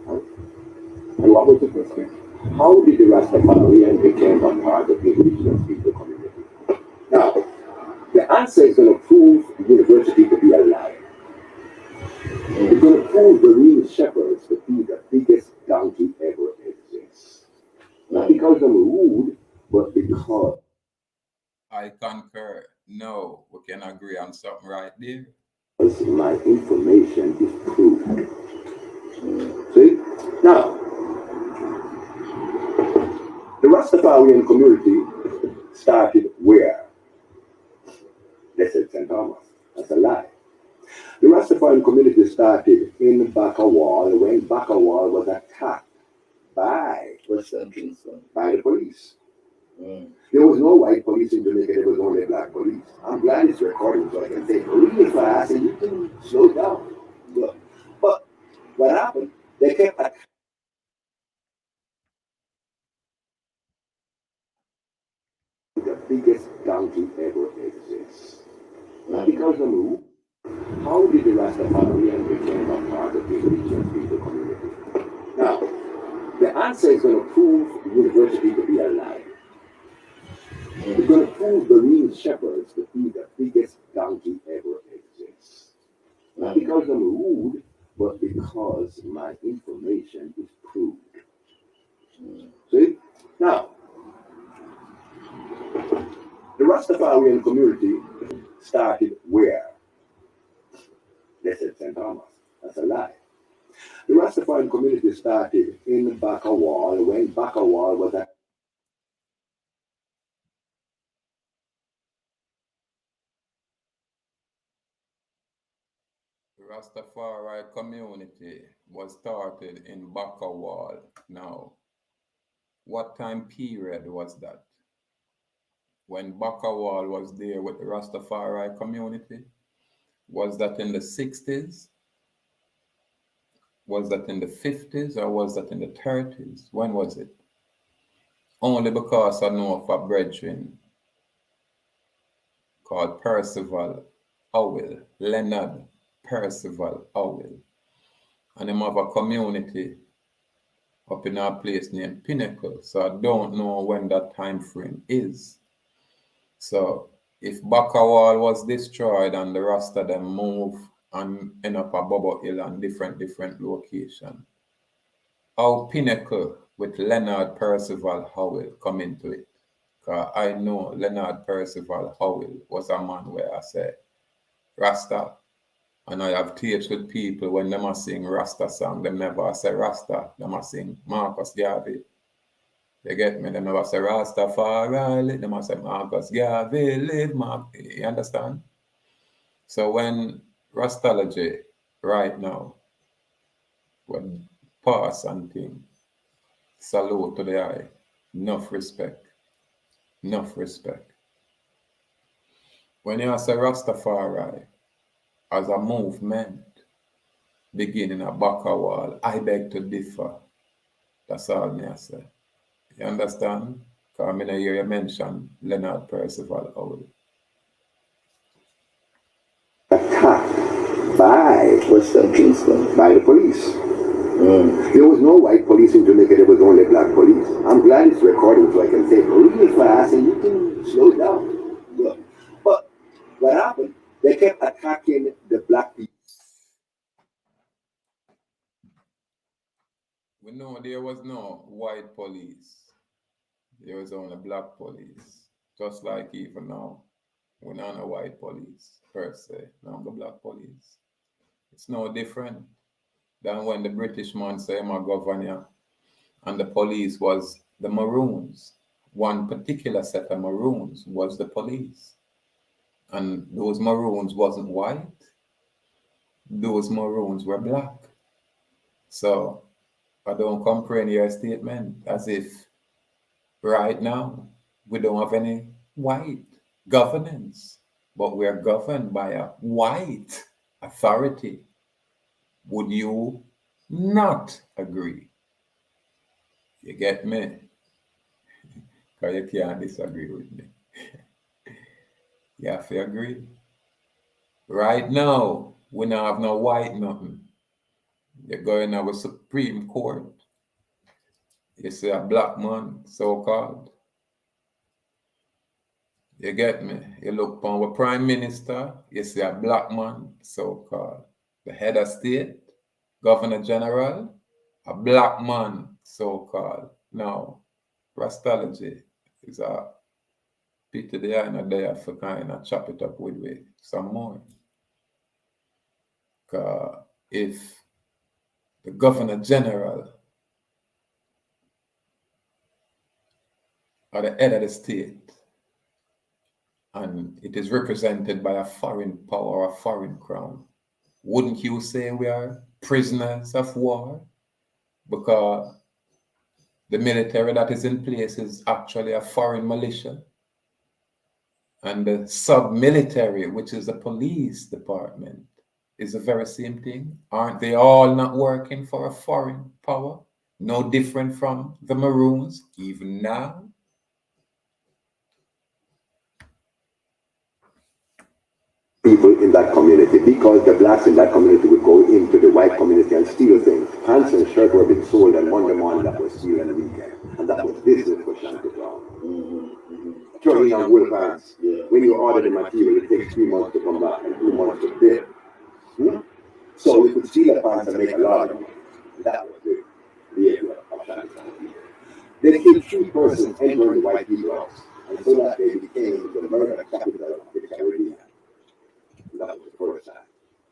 And what was the question? How did the Rastafarian become a part of the indigenous people community? Now, the answer is going to prove the university to be a lie. It's going to prove the real shepherds to be the biggest donkey ever exists. Not because I'm rude, but because I concur. No, we can agree on something right there. my information is proved. See? Now, the Rastafarian community started where? They said St. Thomas. That's a lie. The Rastafarian community started in Bakawal when Bakawal was attacked by the police. There was no white police in Jamaica, there was only black police. I'm glad it's recording so I can say it really fast and you can slow down. But what happened? They kept attacking. The biggest donkey ever exists. Not because I'm rude. How did the Rastafarian become a part of the indigenous people community? Now, the answer is going to prove the university to be a lie. It's going to prove the real shepherds to be the biggest donkey ever exists. Not because I'm rude, but because my information is proved. See? Now, the Rastafarian community started where? They said St. Thomas. That's a lie. The Rastafarian community started in Bakawal when Bakawal was attacked. The Rastafari community was started in Bakawal. Now, what time period was that? When Bakawal was there with the Rastafari community? Was that in the 60s? Was that in the 50s or was that in the 30s? When was it? Only because I know of a brethren called Percival Howell, Leonard Percival Howell. And him have a community up in a place named Pinnacle. So I don't know when that time frame is. So if Bakawal was destroyed and the rest of them move and end up at Bobo Hill and different location, how Pinnacle with Leonard Percival Howell come into it? Because I know Leonard Percival Howell was a man where I said Rasta. And I have tapes with people when they must sing Rasta song, they never say Rasta, they must sing Marcus Garvey. You get me? They never say Rastafari, they must say Marcus Garvey, live Mark. You understand? So when Rastology right now, when pass and thing, salute to the eye, enough respect. Enough respect. When you say Rastafari as a movement beginning at Bakawal, I beg to differ. That's all me I say. You understand? Because I hear you mention Leonard Percival Howell. Attacked by the police. There was no white police in Jamaica, there was only black police. I'm glad it's recording so I can say real fast and you can slow it down. Yeah. But what happened? They kept attacking the black people. We know there was no white police. There was only black police. Just like even now, we're not a white police per se, not the black police. It's no different than when the British man say my governor and the police was the maroons. One particular set of maroons was the police. And those maroons wasn't white. Those maroons were black. So I don't comprehend your statement as if right now we don't have any white governance, but we are governed by a white authority. Would you not agree? You get me? Because you can't disagree with me. You have to agree. Right now, we don't have no white nothing. You're going to our Supreme Court. You see a black man, so-called. You get me? You look upon our Prime Minister, you see a black man, so-called. The head of state, Governor General, a black man, so-called. Now, Rastology is a pity they are not there for kind of chop it up with some more. Because if the Governor General or the head of the state and it is represented by a foreign power or a foreign crown, wouldn't you say we are prisoners of war? Because the military that is in place is actually a foreign militia. And the sub-military, which is the police department, is the very same thing. Aren't they all not working for a foreign power? No different from the maroons, even now. People in that community, because the blacks in that community would go into the white community and steal things. Pants and shirts were being sold and Monday morning that was stealing the weekend. And that was business for Shanty Brown. Throwing on wool pants. When you order the material, it takes 3 months to come back and 2 months to bid. So we could steal the pants and make a lot of money. That was the behavior of Shanty Brown. They killed 3 persons entering the white people's house. And so that they became the murder capital of the Caribbean. That was the first time.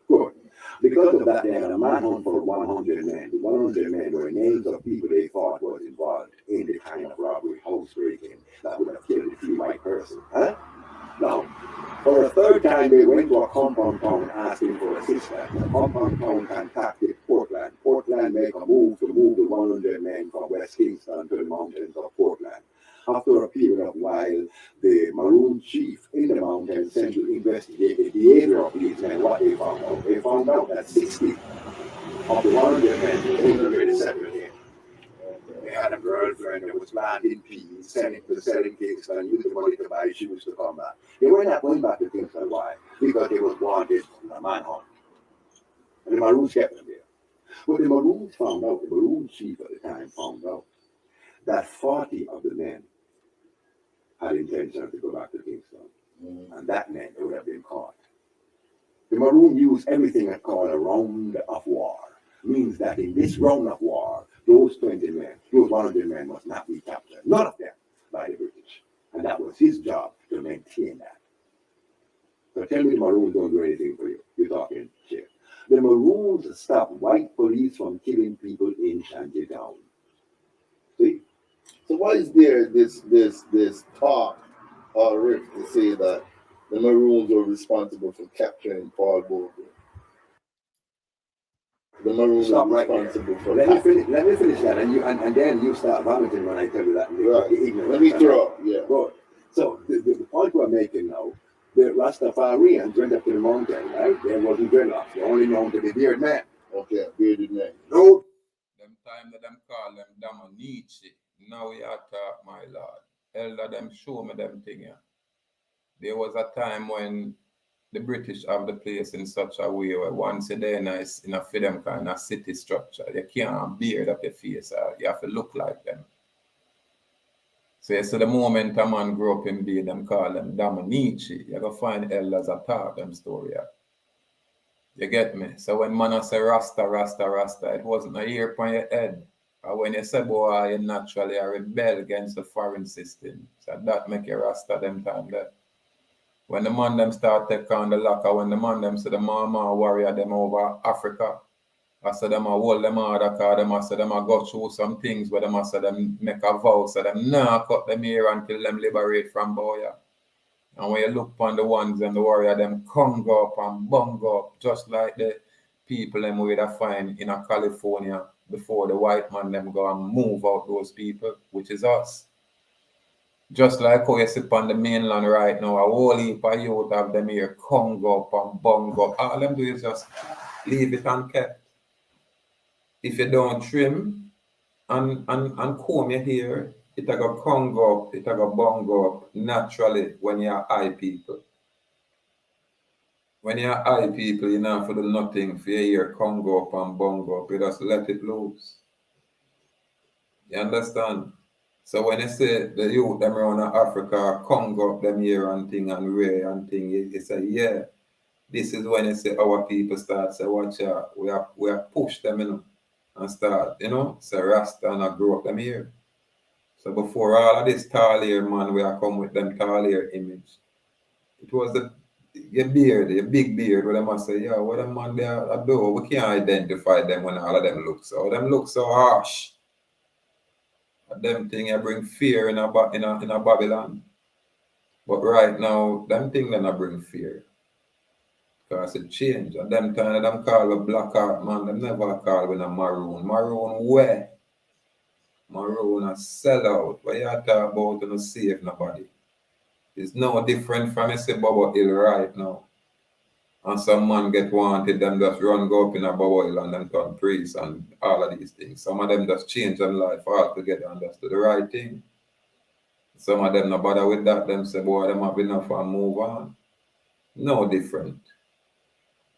Good. Because of that, they had a manhunt for 100 men. The 100 men were names of people they thought was involved in the kind of robbery, housebreaking that would have killed a few white persons. Huh? Now, for a third time, they went to a compound town asking for assistance. The compound town contacted Portland. Portland made a move to move the 100 men from West Kingston to the mountains of Portland. After a period of while, the Maroon chief in the mountains sent to investigate the behavior of these men. What they found out that 60 of the 100 men integrated separately. They had a girlfriend that was planting peas, sending to selling Kingston, and used the money to buy shoes to come back. They were not going back to Kingston. Why? Because they was wanted a manhunt. And the Maroons kept them there. But the Maroons found out, the Maroon chief at the time found out that 40 of the men had intention to go back to Kingston. And that meant they would have been caught. The Maroon used everything that's called a round of war. Means that in this round of war, those 20 men, those 100 men must not be captured. None of them by the British. And that was his job to maintain that. So tell me the Maroons don't do anything for you. You're talking shit. The Maroons stopped white police from killing people in Shantytown. See? So why is there this talk or rift to say that the Maroons were responsible for capturing Paul Bogle? The Maroons Stop were right responsible for let me finish that, and then you start vomiting when I tell you that. Right. Let me throw up. Yeah. Good. So the point we're making now, the Rastafarians went up to the mountain, right? There wasn't dreadlocks. They only known to be bearded men. Okay, bearded men. No. Them time that them call them Damanichi. Now we are talk, my lord. Elder them show me them thing here. There was a time when the British have the place in such a way where once you're there nice in a for them kind of city structure, you can't beard up your face, you have to look like them. So you see the moment a man grew up in Bay, them call them Dominici, you're gonna find elders that talk them story. You get me? So when man say Rasta, Rasta, Rasta, it wasn't a hair upon your head. Or when you say boy, you naturally rebel against the foreign system. So that make you Rasta them time there. When the man them start take on the locker, when the man them say the mama warrior them over Africa, I said them a hold them harder because them I said them a go through some things where them I said them make a vow, so them nah cut them hair until them liberate from boy. And when you look upon the ones and the warrior, them congo up and bungo up, just like the people them we would find in a California before the white man them go and move out those people, which is us. Just like how you sit on the mainland right now, a whole heap of youth have them here congo up and bungo up. All them do is just leave it unkept. If you don't trim and comb your hair, it a go congo up, it a go bungo up naturally when you're high people. When you're high people, you don't have to do nothing for your hair congo up and bungo up. You just let it loose. You understand? So when you say the youth them around Africa congo up them hair and thing and wear and thing, you say, yeah, this is when you say our people start say, watch out, we have pushed them, you know, and start, you know, say Rasta and I grow up them here. So before all of this tall hair man, we are come with them tall hair image. It was your beard, your big beard, where they must say, yeah, what them man there do? We can't identify them when all of them look so. Them look so harsh. Them thing you bring fear in a Babylon. But right now, them thing then bring fear. Because it changed. And them time them call a black heart man, them never call with a maroon. Maroon where? Maroon a sell out. What you talk about to not save nobody? It's no different from I say Bobo Hill right now. And some man get wanted, them just run go up in a Bobo Hill and them turn priest and all of these things. Some of them just change their life altogether and that's the right thing. Some of them no bother with that, them say, boy, them have enough and move on. No different.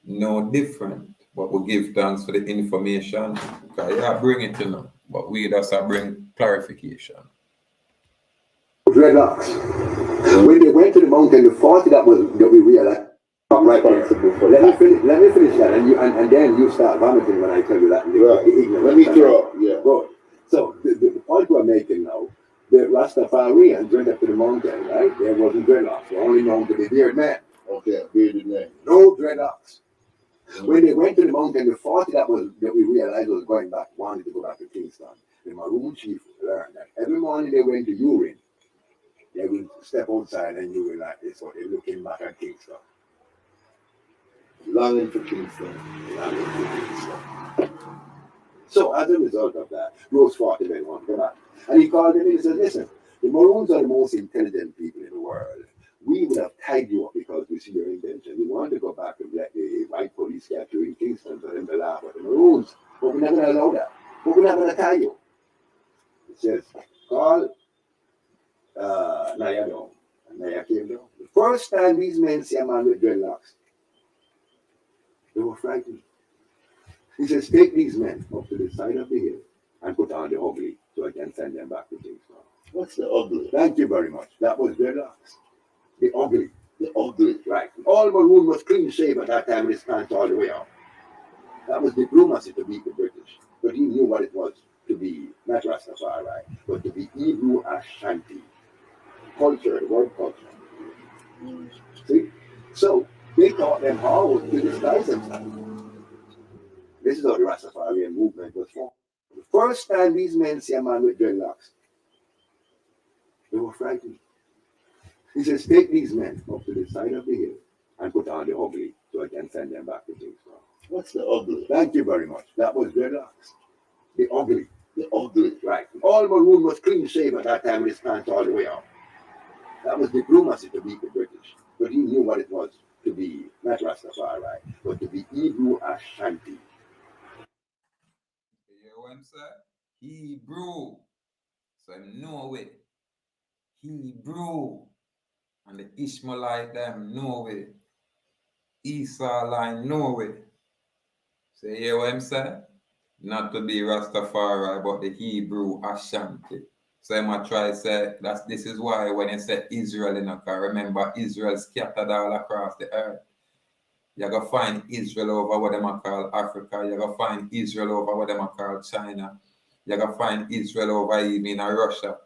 No different. But we give thanks for the information. Because yeah, bring it, you know. But we just bring clarification. Dreadlocks. When they went to the mountain, the 40 that we realized. Right there. Let me finish that, and then you start vomiting when I tell you that. Right. Let me throw. Yeah. Good. So the point we're making now, the Rastafarians went up to the mountain, right? There wasn't dreadlocks. They only known to be bearded men. Okay, bearded men. No dreadlocks. When they went to the mountain, the 40 that we realized was wanted to go back to Kingston. The Maroon chief learned that every morning they went to urine. They would step outside and urine like this, so they're looking back at Kingston. Longing for Kingston. So as a result of that, those 40 men want to go back. And he called them in and said, listen, the Maroons are the most intelligent people in the world. We would have tied you up because we see your intention. We want to go back and let the white police capture you in Kingston for them to laugh at the Maroons. But we're not going to allow that. But we're not going to tie you. It says, call Naya down. And Naya came down. The first time these men see a man with dreadlocks, they were frightened. He says, take these men up to the side of the hill and put on the ugly so I can send them back to Kingston. What's the ugly? Thank you very much. That was dreadlocks. The ugly. The ugly. Right. All Maroon was clean shaved at that time with his pants all the way out. That was diplomacy to beat the British. But he knew what it was to be, not Rastafari, but to be Hebrew Ashanti. Culture, the word culture. See? So they taught them how to disguise themselves. This is how the Rastafarian movement was formed. The first time these men see a man with dreadlocks, they were frightened. He says, take these men up to the side of the hill and put on the ugly so I can send them back to Kingston. What's the ugly? Thank you very much. That was dreadlocks. The ugly. The ugly. Right. All Maroon was clean shaved at that time with his pants all the way out. That was diplomacy to beat the British. But he knew what it was to be, not Rastafari, but to be Hebrew Ashanti. You hear what I'm saying? Hebrew. So I know it. Hebrew. And the Ishmaelite them know it. Esau line no way. So you hear what I'm saying? Not to be Rastafari, but the Hebrew Ashanti. So I might try to say this is why when you say Israel in a car, remember Israel scattered all across the earth. You're going to find Israel over what they call Africa. You're going to find Israel over what they call China. You're going to find Israel over even in Russia.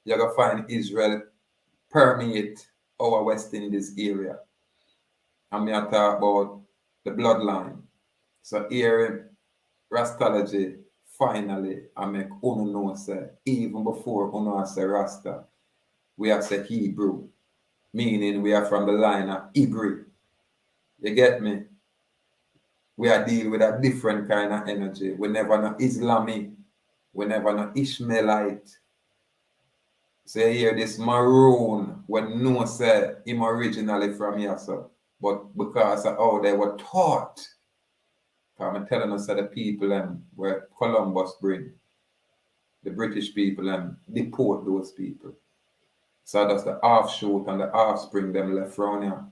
You're going to find Israel permeate our West Indies area. And me talk about the bloodline. So here Rastology finally I make uno know say even before uno say Rasta, we are say Hebrew, meaning we are from the line of Hebrew. You get me? We are dealing with a different kind of energy. We never know Islamic, we never know Ishmaelite. So you hear this maroon when no say him originally from here, so but because of how they were taught. I'm telling us that the people where Columbus bring, the British people deport those people. So that's the offshoot and the offspring them left around here.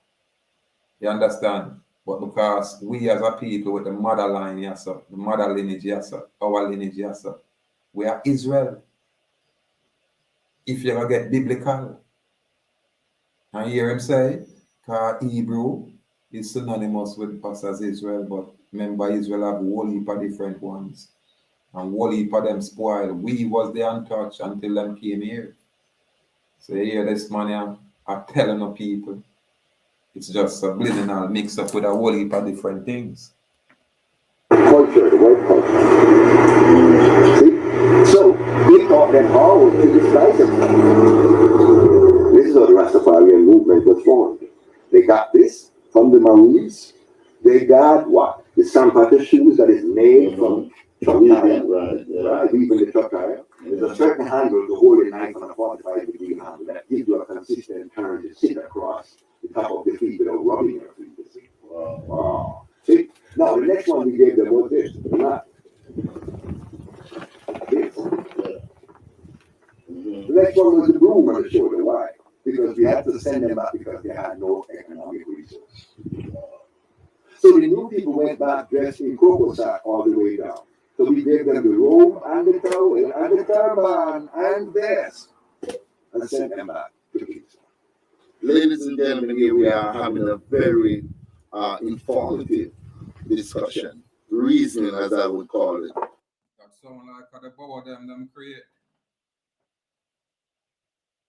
You understand? But because we as a people with the mother line, yes, sir, the mother lineage, yes, sir, our lineage, yes, sir, we are Israel. If you ever get biblical, and hear him say, because Hebrew is synonymous with us as Israel, but remember Israel have a whole heap of different ones. And whole heap of them spoiled. We was the untouched until them came here. So you hear this man here, I'm telling the people, it's just subliminal mixed up with a whole heap of different things. Culture, the word culture. See? So, they taught them how to disguise themselves. This is how the Rastafarian movement was formed. They got this from the maroons. They got what? The Sampata shoes that is made from chocolate. Right, even the chocolate. There's a certain handle to hold a knife on a 45-degree handle that gives you a consistent turn to sit across the top of the feet without rubbing your feet. Wow. See? Now, the next one we gave them was this. Not this. The next one was the broom on the shoulder. Why? Because we had to send them back because they had no economic resource. So the new people went back dressed in cocoa sack all the way down. So we gave them the robe and the towel and the turban and vest and sent them back to Kingston. Ladies and gentlemen, here we are having a very informative discussion, reasoning as I would call it. That's someone like the bow them create.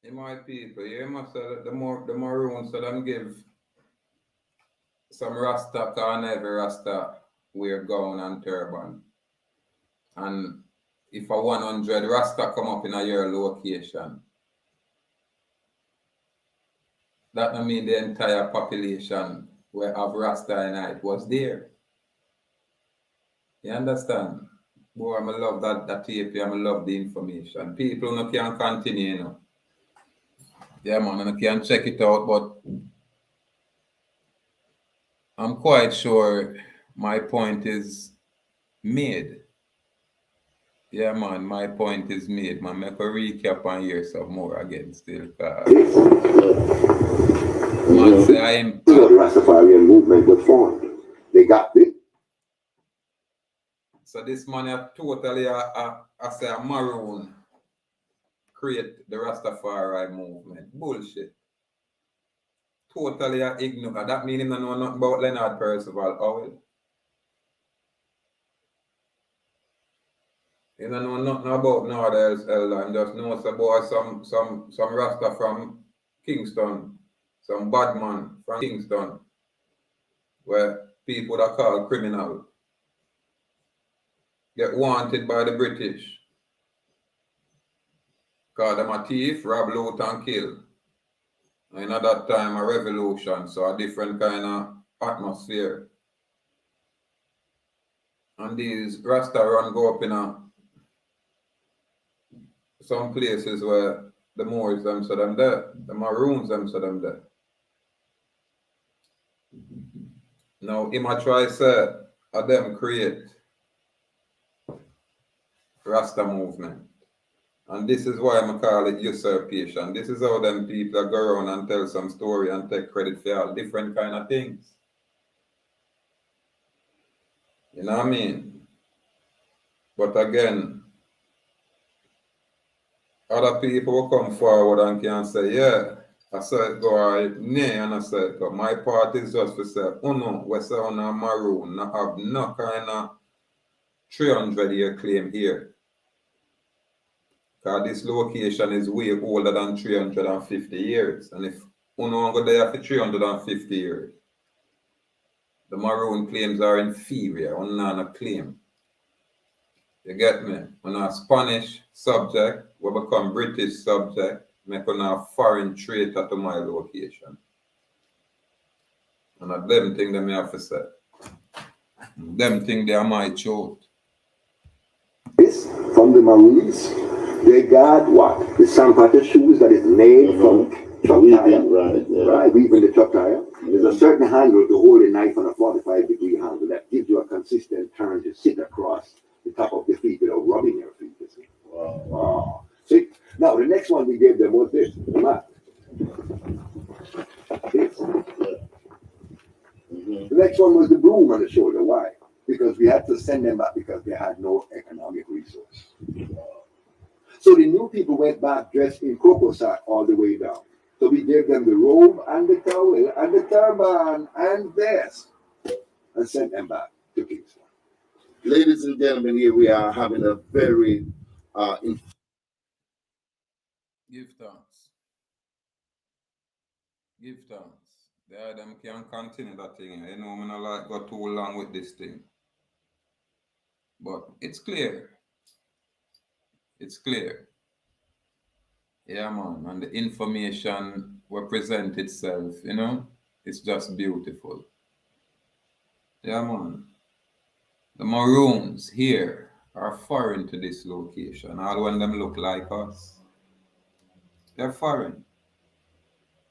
In my people, you must say that the maroons so them give some Rasta and every Rasta wear gown and turban. And if a 100 Rasta come up in a your location, that don't mean the entire population where have Rasta in it was there. You understand? Boy, I love that tape, I love the information. People no can continue, you know. Yeah, man, I can check it out, but I'm quite sure my point is made. Yeah, man, my point is made, man. Make a recap and hear some more again still. Man, say I am. The Rastafarian movement was formed. They got it. So this man is totally I say a maroon create the Rastafari movement. Bullshit. Totally ignorant. That means him don't know nothing about Leonard Percival Howell. He don't know nothing about no other elder. He just knows about some Rasta from Kingston, some bad man from Kingston, where people that call criminal get wanted by the British. Call them a thief, rob, loot, and kill. And at that time, a revolution, so a different kind of atmosphere. And these Rasta run go up in some places where the Moors them so them there, the Maroons them so them there. Now, he might try say, them create Rasta movement. And this is why I call it usurpation. This is how them people go around and tell some story and take credit for all different kind of things. You know what I mean? But again, other people will come forward and can say, yeah, I said go right, nay, and I said go. My part is just to say, oh no, we say on a maroon, not have no kind of 300-year claim here. Because this location is way older than 350 years. And if you no go there for 350 years, the maroon claims are inferior, on a claim. You get me? On a Spanish subject, we become British subject, make on a foreign traitor to my location. And at them thing they may have to say. Them thing they are my throat. This from the maroons, they got what? The sandpaper shoes that is made from truck tire. Right, weaving the truck tire. There's a certain handle to hold a knife on a 45-degree handle that gives you a consistent turn to sit across the top of the feet without rubbing your feet. You see? Wow. See? Now, the next one we gave them was this, the mat. This. The next one was the broom on the shoulder. Why? Because we had to send them back because they had no economic resource. So the new people went back dressed in cocoa sack all the way down. So we gave them the robe and the towel and the turban and vest and sent them back to Kingston. Ladies and gentlemen, here we are having a very Give thanks. Give thanks. There them can continue that thing. You know, I'm not like go too long with this thing. But it's clear. It's clear. Yeah, man. And the information will present itself, you know, it's just beautiful. Yeah, man. The maroons here are foreign to this location. All when them look like us, they're foreign.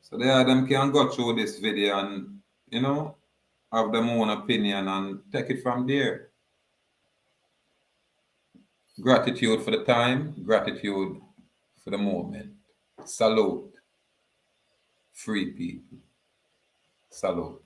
So they them can go through this video and, you know, have their own opinion and take it from there. Gratitude for the time, gratitude for the moment. Salute. Free people. Salute.